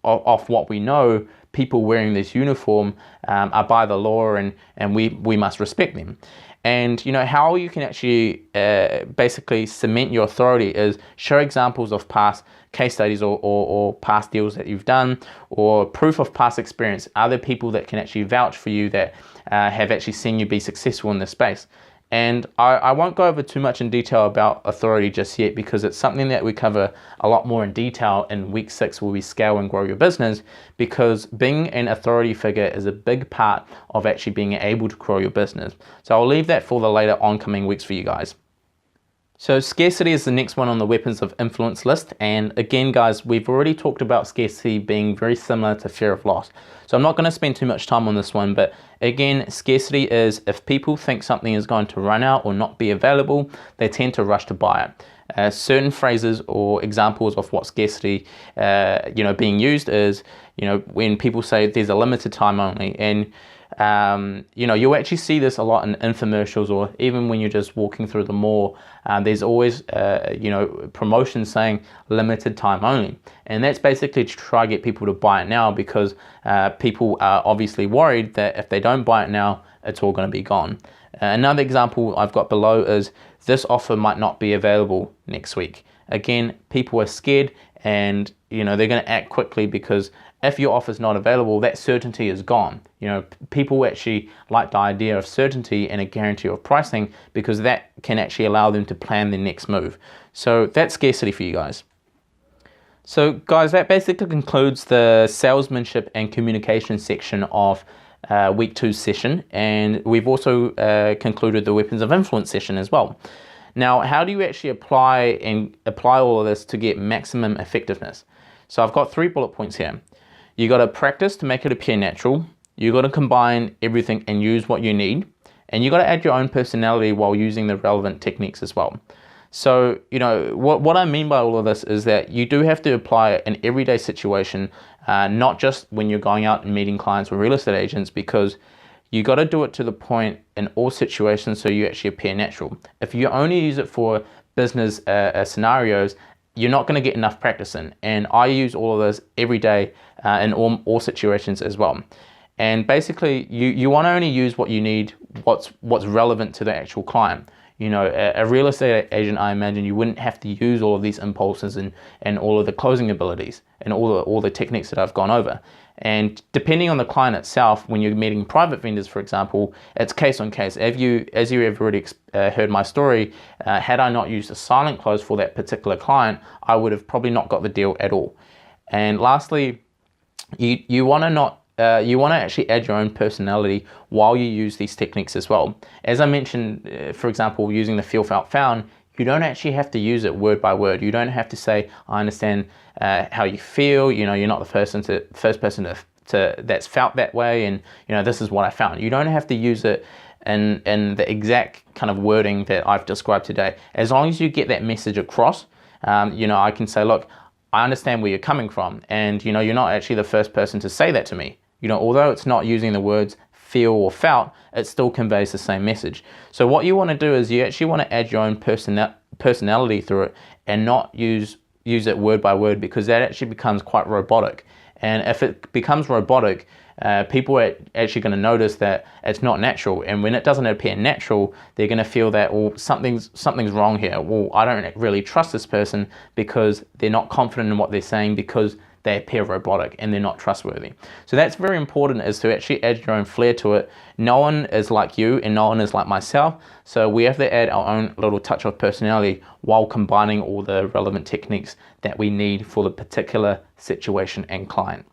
[SPEAKER 1] of what we know, people wearing this uniform are by the law, and we must respect them. And how you can actually basically cement your authority is show examples of past case studies or past deals that you've done, or proof of past experience, other people that can actually vouch for you that have actually seen you be successful in this space. And I won't go over too much in detail about authority just yet, because it's something that we cover a lot more in detail in week 6, where we scale and grow your business, because being an authority figure is a big part of actually being able to grow your business. So I'll leave that for the later oncoming weeks for you guys. So scarcity is the next one on the weapons of influence list. And again, guys, we've already talked about scarcity being very similar to fear of loss. So I'm not going to spend too much time on this one, but again, scarcity is if people think something is going to run out or not be available, they tend to rush to buy it. Certain phrases or examples of what scarcity, being used is, when people say there's a limited time only, and you'll actually see this a lot in infomercials, or even when you're just walking through the mall, there's always, promotions saying limited time only. And that's basically to try to get people to buy it now, because people are obviously worried that if they don't buy it now, it's all going to be gone. Another example I've got below is this offer might not be available next week. Again, people are scared, and they're going to act quickly, because if your offer is not available, that certainty is gone. People actually like the idea of certainty and a guarantee of pricing, because that can actually allow them to plan their next move. So that's scarcity for you guys. So guys, that basically concludes the salesmanship and communication section of week 2 session, and we've also concluded the weapons of influence session as well. Now, how do you actually apply all of this to get maximum effectiveness? So I've got 3 bullet points here. You got to practice to make it appear natural. You got to combine everything and use what you need, and you got to add your own personality while using the relevant techniques as well. So, what I mean by all of this is that you do have to apply it in everyday situation, not just when you're going out and meeting clients or real estate agents, because you got to do it to the point in all situations so you actually appear natural. If you only use it for business scenarios, you're not going to get enough practice in. And I use all of this every day in all situations as well. And basically, you want to only use what you need, what's relevant to the actual client. A real estate agent, I imagine you wouldn't have to use all of these impulses and all of the closing abilities and all the techniques that I've gone over. And depending on the client itself, when you're meeting private vendors, for example, it's case on case. As you have already heard my story, had I not used a silent close for that particular client, I would have probably not got the deal at all. And lastly, you want to actually add your own personality while you use these techniques as well. As I mentioned, for example, using the feel, felt, found, you don't actually have to use it word by word. You don't have to say, I understand how you feel. You're not the first person that's felt that way, and this is what I found. You don't have to use it in the exact kind of wording that I've described today. As long as you get that message across, I can say, look, I understand where you're coming from, and you're not actually the first person to say that to me. Although it's not using the words feel or felt, it still conveys the same message. So what you want to do is you actually want to add your own personality through it, and not use it word by word, because that actually becomes quite robotic. And if it becomes robotic, people are actually going to notice that it's not natural. And when it doesn't appear natural, they're going to feel that, well, something's wrong here. Well, I don't really trust this person because they're not confident in what they're saying, because they appear robotic and they're not trustworthy. So that's very important, is to actually add your own flair to it. No one is like you and no one is like myself. So we have to add our own little touch of personality while combining all the relevant techniques that we need for the particular situation and client.